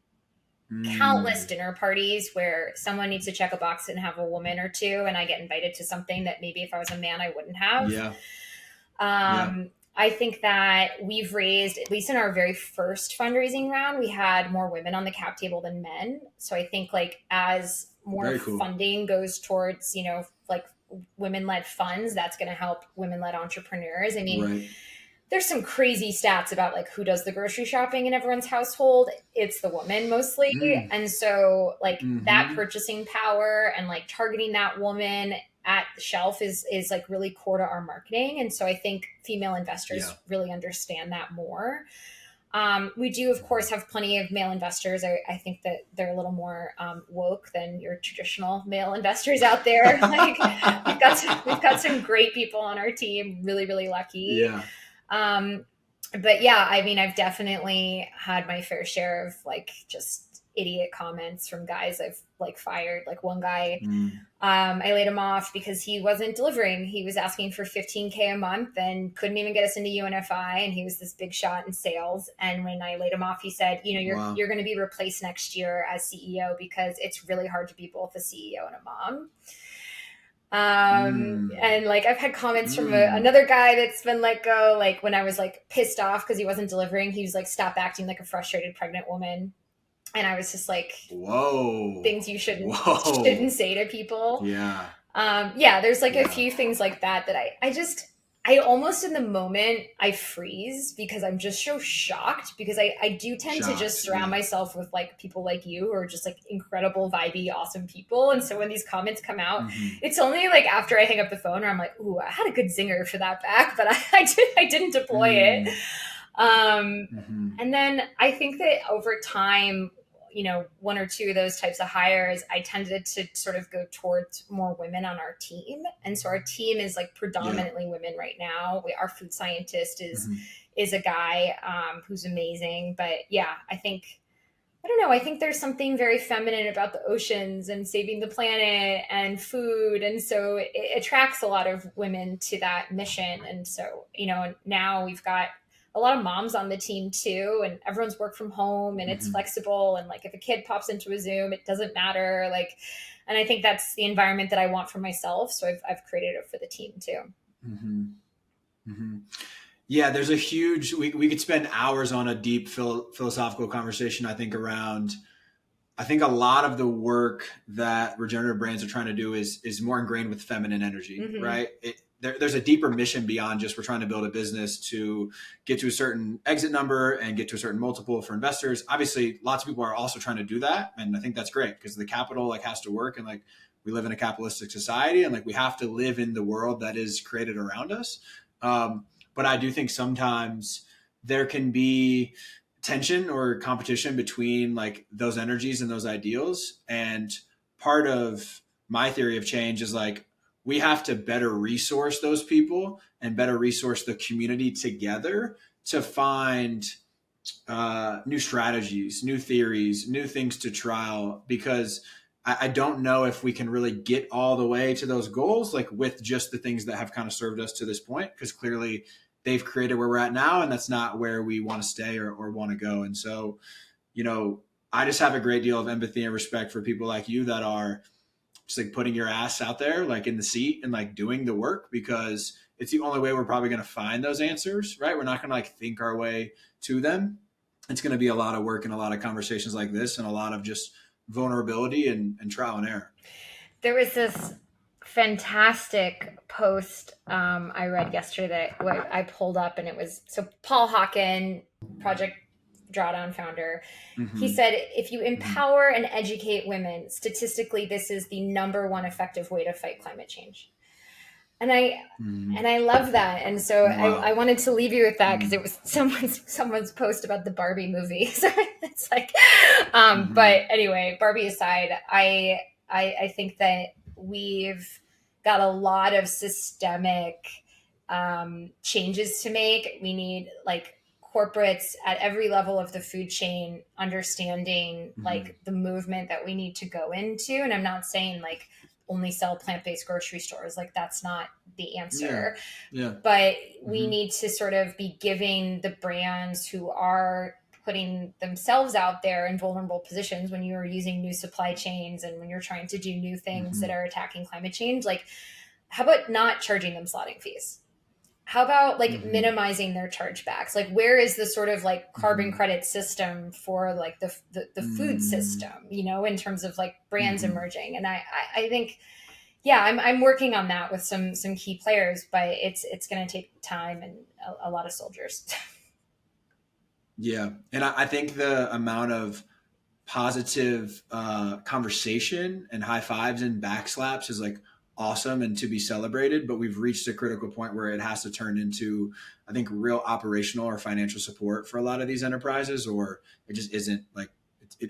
countless dinner parties where someone needs to check a box and have a woman or two, and I get invited to something that maybe if I was a man, I wouldn't have. I think that we've raised, at least in our very first fundraising round, we had more women on the cap table than men. So I think like as more funding goes towards, like women-led funds, that's going to help women-led entrepreneurs. I mean, there's some crazy stats about like who does the grocery shopping in everyone's household. It's the woman mostly. And so like that purchasing power and like targeting that woman at the shelf is like really core to our marketing. And so I think female investors really understand that more. We do, of course, have plenty of male investors. I think that they're a little more woke than your traditional male investors out there. Like we've got some great people on our team. Really, really lucky. But yeah, I mean, I've definitely had my fair share of like just idiot comments from guys I've like fired. Like one guy, I laid him off because he wasn't delivering. He was asking for $15K a month and couldn't even get us into UNFI. And he was this big shot in sales. And when I laid him off, he said, you're going to be replaced next year as CEO because it's really hard to be both a CEO and a mom. And like I've had comments from another guy that's been let go, like when I was like pissed off because he wasn't delivering, he was like, stop acting like a frustrated pregnant woman. And I was just like, whoa, things you shouldn't say to people. Yeah. There's like a few things like that I almost in the moment I freeze because I'm just so shocked, because I do tend to just surround myself with like people like you who are just like incredible, vibey, awesome people. And so when these comments come out, it's only like after I hang up the phone where I'm like, ooh, I had a good zinger for that back, but I didn't deploy it. And then I think that over time, you know, one or two of those types of hires, I tended to sort of go towards more women on our team. And so our team is like predominantly women right now. Our food scientist is a guy who's amazing. But yeah, I think there's something very feminine about the oceans and saving the planet and food. And so it attracts a lot of women to that mission. And so, you know, now we've got a lot of moms on the team too, and everyone's work from home and it's flexible. And like, if a kid pops into a Zoom, it doesn't matter. Like, and I think that's the environment that I want for myself. So I've created it for the team too. Yeah. There's a huge, we could spend hours on a deep philosophical conversation, I think a lot of the work that regenerative brands are trying to do is more ingrained with feminine energy, right? There's a deeper mission beyond just we're trying to build a business to get to a certain exit number and get to a certain multiple for investors. Obviously, lots of people are also trying to do that. And I think that's great because the capital like has to work, and like we live in a capitalistic society, and like we have to live in the world that is created around us. But I do think sometimes there can be tension or competition between like those energies and those ideals. And part of my theory of change is like, we have to better resource those people and better resource the community together to find new strategies, new theories, new things to trial, because I don't know if we can really get all the way to those goals, like with just the things that have kind of served us to this point, because clearly they've created where we're at now, and that's not where we want to stay or want to go. And so, you know, I just have a great deal of empathy and respect for people like you that are just like putting your ass out there, like in the seat and like doing the work, because it's the only way we're probably going to find those answers, right? We're not going to like think our way to them. It's going to be a lot of work and a lot of conversations like this and a lot of just vulnerability and trial and error. There was this fantastic post I read yesterday that I pulled up, and it was, so Paul Hawken, Project Drawdown founder, he said, if you empower and educate women, statistically, this is the number one effective way to fight climate change. And I love that. And so I wanted to leave you with that because it was someone's post about the Barbie movie. So it's like, but anyway, Barbie aside, I think that we've got a lot of systemic changes to make. We need like corporates at every level of the food chain understanding like the movement that we need to go into. And I'm not saying like only sell plant-based grocery stores. Like that's not the answer. Yeah. But we need to sort of be giving the brands who are putting themselves out there in vulnerable positions when you're using new supply chains and when you're trying to do new things that are attacking climate change. Like, how about not charging them slotting fees? How about like minimizing their chargebacks? Like, where is the sort of like carbon credit system for like the food system, you know, in terms of like brands emerging? And I think, yeah, I'm working on that with some key players, but it's going to take time and a lot of soldiers. Yeah. And I think the amount of positive conversation and high fives and backslaps is like awesome and to be celebrated, but we've reached a critical point where it has to turn into, I think, real operational or financial support for a lot of these enterprises, or it just isn't like,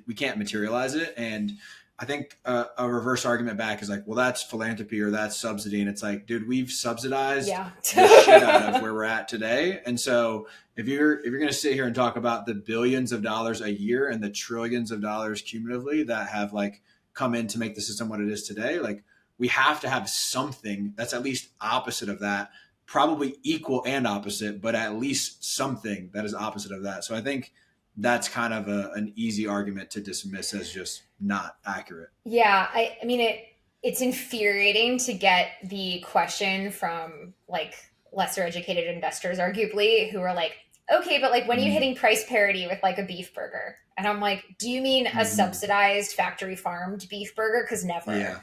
we can't materialize it. And I think a reverse argument back is like, well, that's philanthropy or that's subsidy. And it's like, dude, we've subsidized the shit out of where we're at today. And so if you're going to sit here and talk about the billions of dollars a year and the trillions of dollars cumulatively that have like come in to make the system what it is today, like we have to have something that's at least opposite of that, probably equal and opposite, but at least something that is opposite of that. So I think that's kind of an easy argument to dismiss as just not accurate. Yeah. I mean, it's infuriating to get the question from like lesser educated investors, arguably, who are like, okay, but like when are you hitting price parity with like a beef burger? And I'm like, do you mean a subsidized factory farmed beef burger? Because never. Yeah.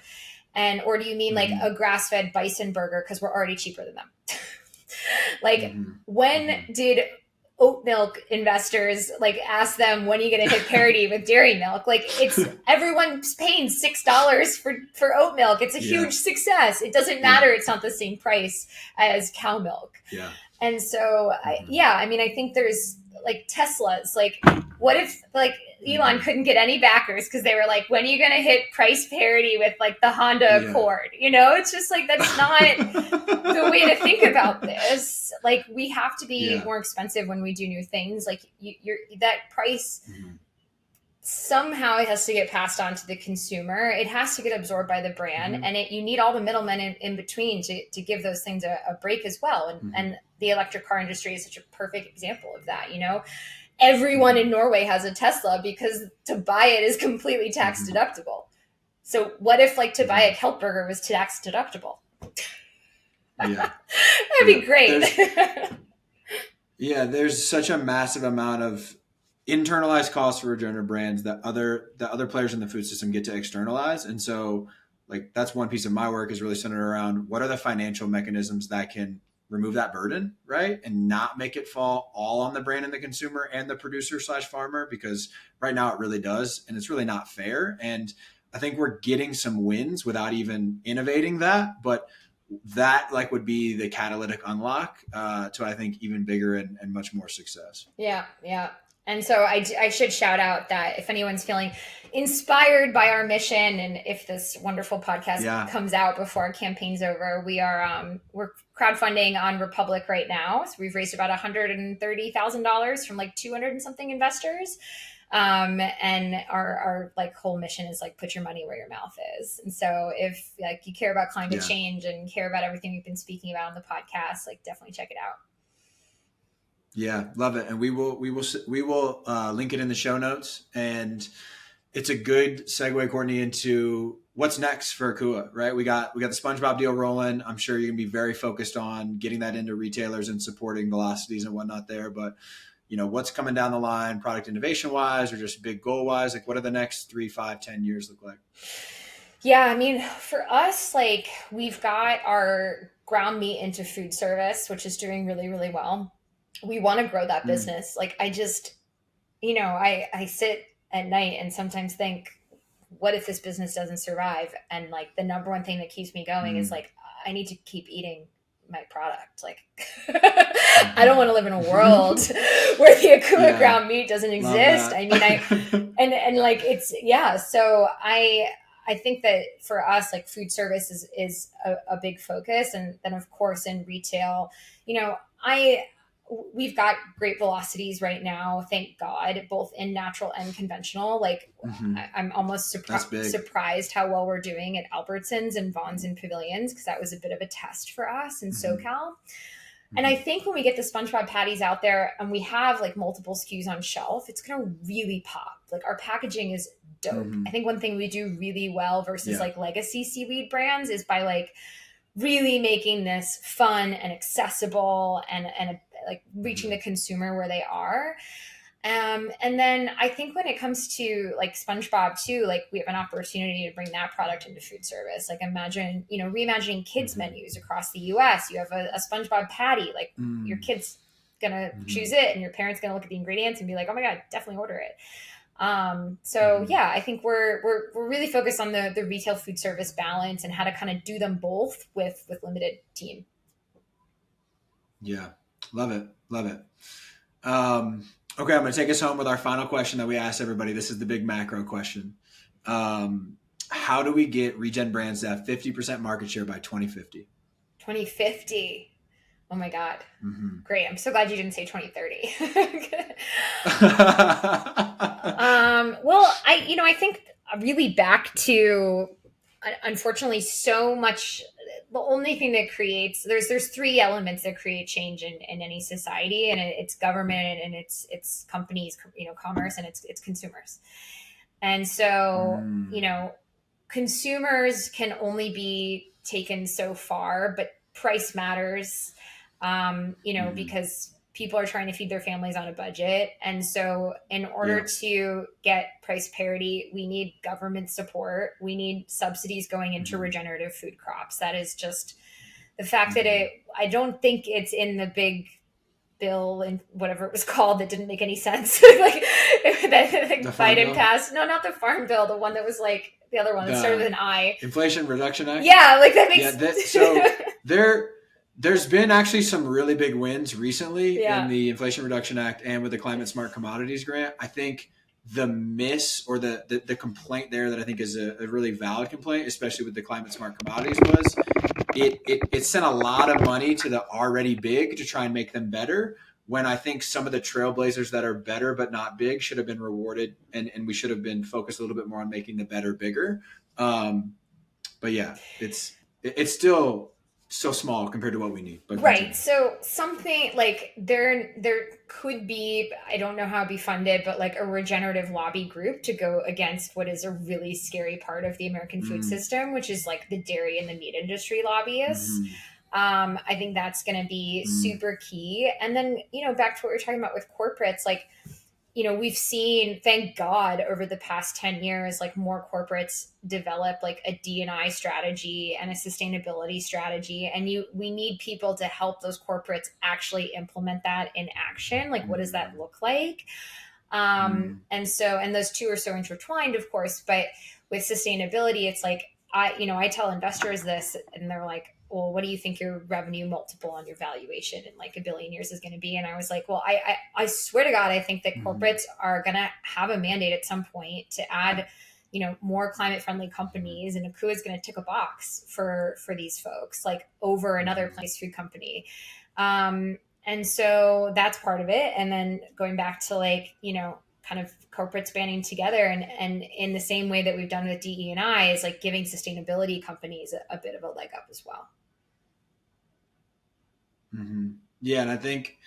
And or do you mean like a grass fed bison burger? Because we're already cheaper than them. Like when did oat milk investors like ask them, when are you going to hit parity with dairy milk? Like it's everyone's paying $6 for oat milk. It's a huge success. It doesn't matter. It's not the same price as cow milk. Yeah. And so I mean, I think there's like Teslas, like what if like Elon couldn't get any backers because they were like, when are you going to hit price parity with like the Honda Accord? You know, it's just like, that's not the way to think about this. Like we have to be more expensive when we do new things. Like you're that price somehow it has to get passed on to the consumer. It has to get absorbed by the brand, and you need all the middlemen in between to give those things a break as well. And the electric car industry is such a perfect example of that. You know, everyone in Norway has a Tesla because to buy it is completely tax deductible. So what if like to buy a Kelp burger was tax deductible? Yeah. That'd be great. There's such a massive amount of internalized costs for regenerative brands that other players in the food system get to externalize. And so like that's one piece of my work is really centered around what are the financial mechanisms that can remove that burden, right? And not make it fall all on the brand and the consumer and the producer/farmer, because right now it really does. And it's really not fair. And I think we're getting some wins without even innovating that, but that like would be the catalytic unlock to I think even bigger and much more success. Yeah. And so I should shout out that if anyone's feeling inspired by our mission, and if this wonderful podcast comes out before our campaign's over, we're crowdfunding on Republic right now. So we've raised about $130,000 from like 200 and something investors. And our like whole mission is like, put your money where your mouth is. And so if like you care about climate change and care about everything we've been speaking about on the podcast, like definitely check it out. Yeah, love it. And we will link it in the show notes. And it's a good segue, Courtney, into what's next for AKUA, right? We got the SpongeBob deal rolling. I'm sure you're gonna be very focused on getting that into retailers and supporting velocities and whatnot there. But you know, what's coming down the line, product innovation wise, or just big goal wise? Like, what are the next 3, 5, 10 years look like? Yeah, I mean, for us, like we've got our ground meat into food service, which is doing really, really well. We want to grow that business. Like I just, you know, I sit at night and sometimes think, what if this business doesn't survive? And like the number one thing that keeps me going is like, I need to keep eating my product. Like I don't want to live in a world where the AKUA ground meat doesn't exist. I mean, and like it's, so I think that for us, like food service is a big focus. And then of course in retail, you know, we've got great velocities right now, thank God, both in natural and conventional. Like I'm almost surprised how well we're doing at Albertsons and Vons and Pavilions, because that was a bit of a test for us in SoCal. And I think when we get the SpongeBob patties out there and we have like multiple SKUs on shelf, it's going to really pop. Like our packaging is dope. I think one thing we do really well versus like legacy seaweed brands is by like really making this fun and accessible and like reaching the consumer where they are. And then I think when it comes to like SpongeBob too, like we have an opportunity to bring that product into food service. Like imagine, you know, reimagining kids menus across the US. You have a SpongeBob patty, like your kid's gonna choose it and your parents gonna look at the ingredients and be like, oh my God, definitely order it. I think we're really focused on the retail food service balance and how to kind of do them both with limited team. Yeah. Love it. Okay. I'm going to take us home with our final question that we asked everybody. This is the big macro question. How do we get ReGen brands to have 50% market share by 2050? 2050. Oh my God. Great. I'm so glad you didn't say 2030. Well, I think really back to, unfortunately, so much. The only thing that creates, there's 3 elements that create change in any society, and it's government and it's companies, you know, commerce, and it's consumers. And so, you know, consumers can only be taken so far, but price matters, because people are trying to feed their families on a budget. And so in order to get price parity, we need government support. We need subsidies going into regenerative food crops. That is just the fact that I don't think it's in the big bill and whatever it was called that didn't make any sense. That Biden passed. No, not the farm bill. The one that was like the other one that started with an I. Inflation Reduction Act. Yeah, like that makes so there's been actually some really big wins recently in the Inflation Reduction Act and with the Climate Smart Commodities Grant. I think the miss or the complaint there that I think is a really valid complaint, especially with the Climate Smart Commodities, was it sent a lot of money to the already big to try and make them better, when I think some of the trailblazers that are better but not big should have been rewarded, and we should have been focused a little bit more on making the better bigger. But yeah, it's still so small compared to what we need. But right. So something like there could be, I don't know how it'd be funded, but like a regenerative lobby group to go against what is a really scary part of the American food system, which is like the dairy and the meat industry lobbyists. I think that's going to be super key. And then, back to what we're talking about with corporates, like, we've seen, thank God, over the past 10 years, like more corporates develop like a D&I strategy and a sustainability strategy. And we need people to help those corporates actually implement that in action. Like, what does that look like? And those two are so intertwined, of course, but with sustainability, it's like, I tell investors this and they're like, well, what do you think your revenue multiple on your valuation in like a billion years is going to be? And I was like, well, I swear to God, I think that corporates are going to have a mandate at some point to add, more climate friendly companies, and AKUA is going to tick a box for these folks, like over another plant-based food company. And so that's part of it. And then going back to like, kind of corporates banding together and in the same way that we've done with DE&I is like giving sustainability companies a bit of a leg up as well. Yeah. And I think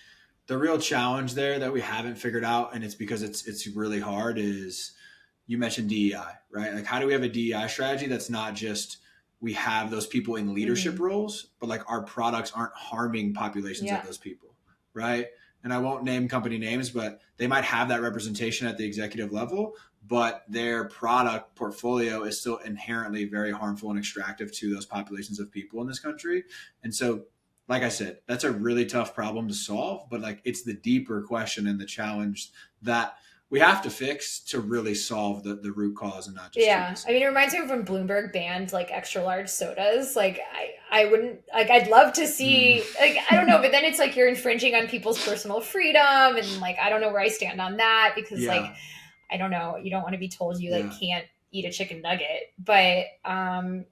the real challenge there that we haven't figured out, and it's because it's really hard, is you mentioned DEI, right? Like, how do we have a DEI strategy that's not just we have those people in leadership roles, but like our products aren't harming populations of those people, right? And I won't name company names, but they might have that representation at the executive level, but their product portfolio is still inherently very harmful and extractive to those populations of people in this country. And so, like I said, that's a really tough problem to solve, but like it's the deeper question and the challenge that we have to fix to really solve the root cause and not just I mean, it reminds me of when Bloomberg banned like extra large sodas. Like I wouldn't, like, I'd love to see, like, I don't know, but then it's like you're infringing on people's personal freedom, and like I don't know where I stand on that, because like I don't know, you don't want to be told you like can't eat a chicken nugget, but I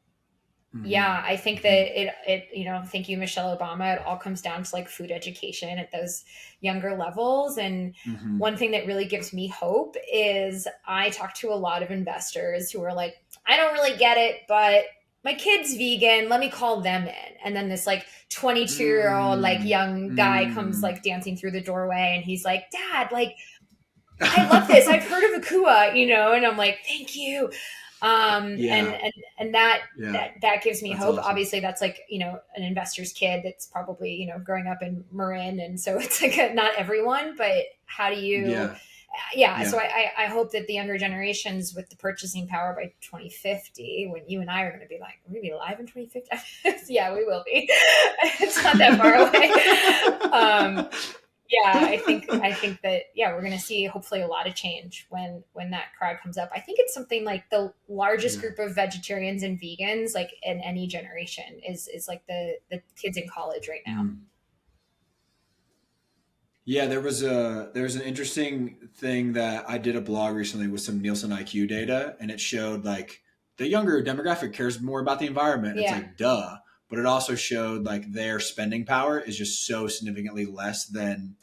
think that it thank you, Michelle Obama, it all comes down to like food education at those younger levels. And one thing that really gives me hope is I talk to a lot of investors who are like, I don't really get it, but my kid's vegan, let me call them in. And then this like 22-year-old like young guy comes like dancing through the doorway, and he's like, Dad, like, I love this. I've heard of AKUA, and I'm like, thank you. And that gives me hope. Awesome. Obviously that's like, an investor's kid that's probably, growing up in Marin. And so it's like not everyone, but how do you, So I hope that the younger generations with the purchasing power by 2050, when you and I are going to be like, we're going to be alive in 2050. Yeah, we will be. It's not that far away. I think that, we're going to see hopefully a lot of change when that crowd comes up. I think it's something like the largest group of vegetarians and vegans, like in any generation, is like the kids in college right now. Yeah, there's an interesting thing that I did a blog recently with some Nielsen IQ data, and it showed like the younger demographic cares more about the environment. It's like, duh. But it also showed like their spending power is just so significantly less than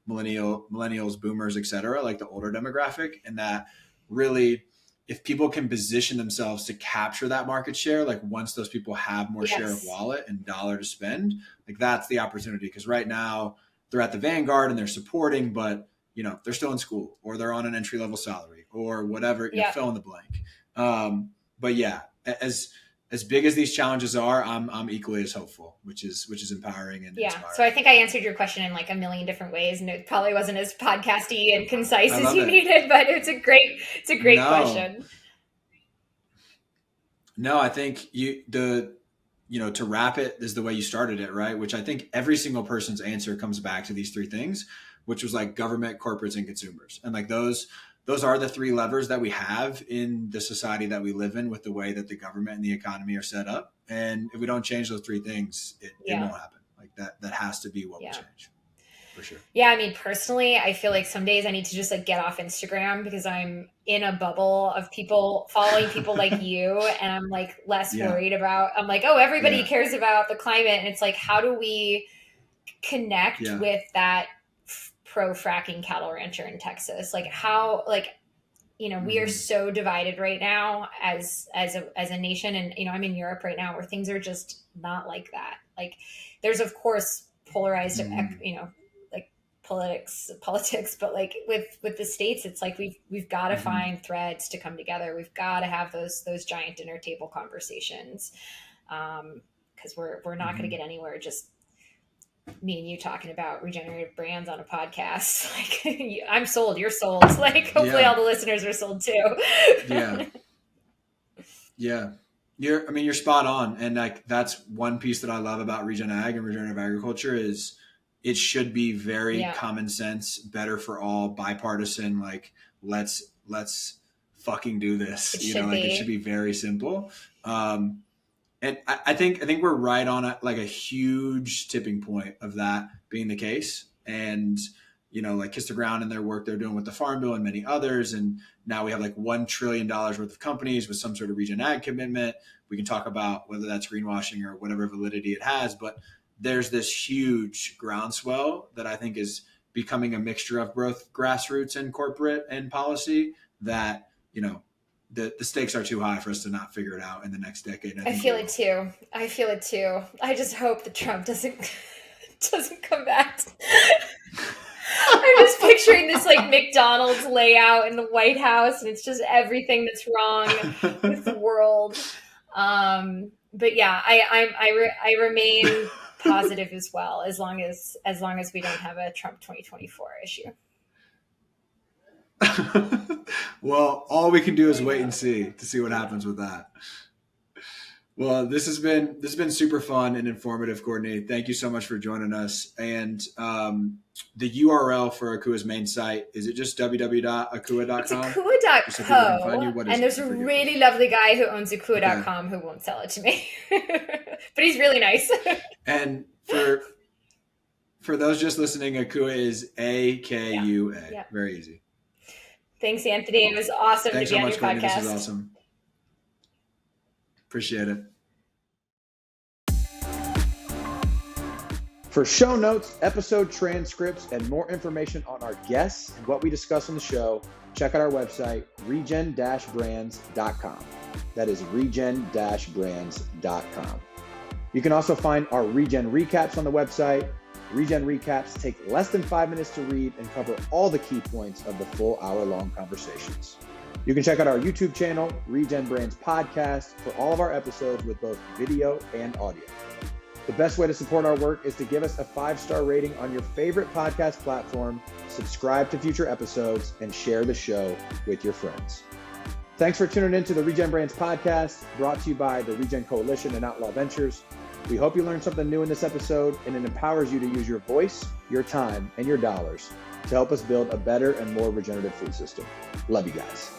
millennials, boomers, et cetera, like the older demographic. And that really, if people can position themselves to capture that market share, like once those people have more share of wallet and dollar to spend, like that's the opportunity. Because right now they're at the vanguard and they're supporting, but they're still in school or they're on an entry level salary or whatever, fill in the blank. But as big as these challenges are, I'm equally as hopeful, which is empowering and inspiring. So I think I answered your question in like a million different ways, and it probably wasn't as podcasty and concise as you needed, but it's a great question. No, I think to wrap it is the way you started it, right? Which I think every single person's answer comes back to these three things, which was like government, corporates, and consumers. And like those are the three levers that we have in the society that we live in with the way that the government and the economy are set up. And if we don't change those three things, it won't happen. Like that has to be what we change. For sure. Yeah. I mean, personally, I feel like some days I need to just like get off Instagram because I'm in a bubble of people following people like you. And I'm like less worried about, I'm like, oh, everybody cares about the climate. And it's like, how do we connect with that pro fracking cattle rancher in Texas? Like how, like, we are so divided right now as a nation. And, I'm in Europe right now where things are just not like that. Like there's of course polarized, politics, but like with the States, it's like we've got to find threads to come together. We've got to have those giant dinner table conversations. Cause we're not going to get anywhere just me and you talking about regenerative brands on a podcast. Like I'm sold, you're sold. Like hopefully all the listeners are sold too. You're spot on. And like, that's one piece that I love about Regen Ag and regenerative agriculture is it should be very common sense, better for all, bipartisan. Like let's fucking do this. It should be very simple. And I think we're right on a huge tipping point of that being the case. And, like Kiss the Ground and their work they're doing with the Farm Bill and many others. And now we have like $1 trillion worth of companies with some sort of Regen Ag commitment. We can talk about whether that's greenwashing or whatever validity it has, but there's this huge groundswell that I think is becoming a mixture of both grassroots and corporate and policy that, the stakes are too high for us to not figure it out in the next decade. I feel it too. I just hope that Trump doesn't come back. I'm just picturing this like McDonald's layout in the White House, and it's just everything that's wrong with the world. But yeah, I remain positive as well, as long as we don't have a Trump 2024 issue. Well, all we can do is wait and see what happens with that. Well, this has been super fun and informative, Courtney. Thank you so much for joining us. And the URL for AKUA's main site, is it just www.akua.com? It's akua.co. And there's a really lovely guy who owns akua.com who won't sell it to me. But he's really nice. And for those just listening, AKUA is AKUA. Yeah. Very easy. Thanks, Anthony. It was awesome to be on your podcast. This is awesome. Appreciate it. For show notes, episode transcripts, and more information on our guests and what we discuss on the show, check out our website, regen-brands.com. That is regen-brands.com. You can also find our Regen recaps on the website. Regen recaps take less than 5 minutes to read and cover all the key points of the full hour-long conversations. You can check out our YouTube channel, Regen Brands Podcast, for all of our episodes with both video and audio. The best way to support our work is to give us a 5-star rating on your favorite podcast platform, subscribe to future episodes, and share the show with your friends. Thanks for tuning in to the Regen Brands Podcast, brought to you by the Regen Coalition and Outlaw Ventures. We hope you learned something new in this episode, and it empowers you to use your voice, your time, and your dollars to help us build a better and more regenerative food system. Love you guys.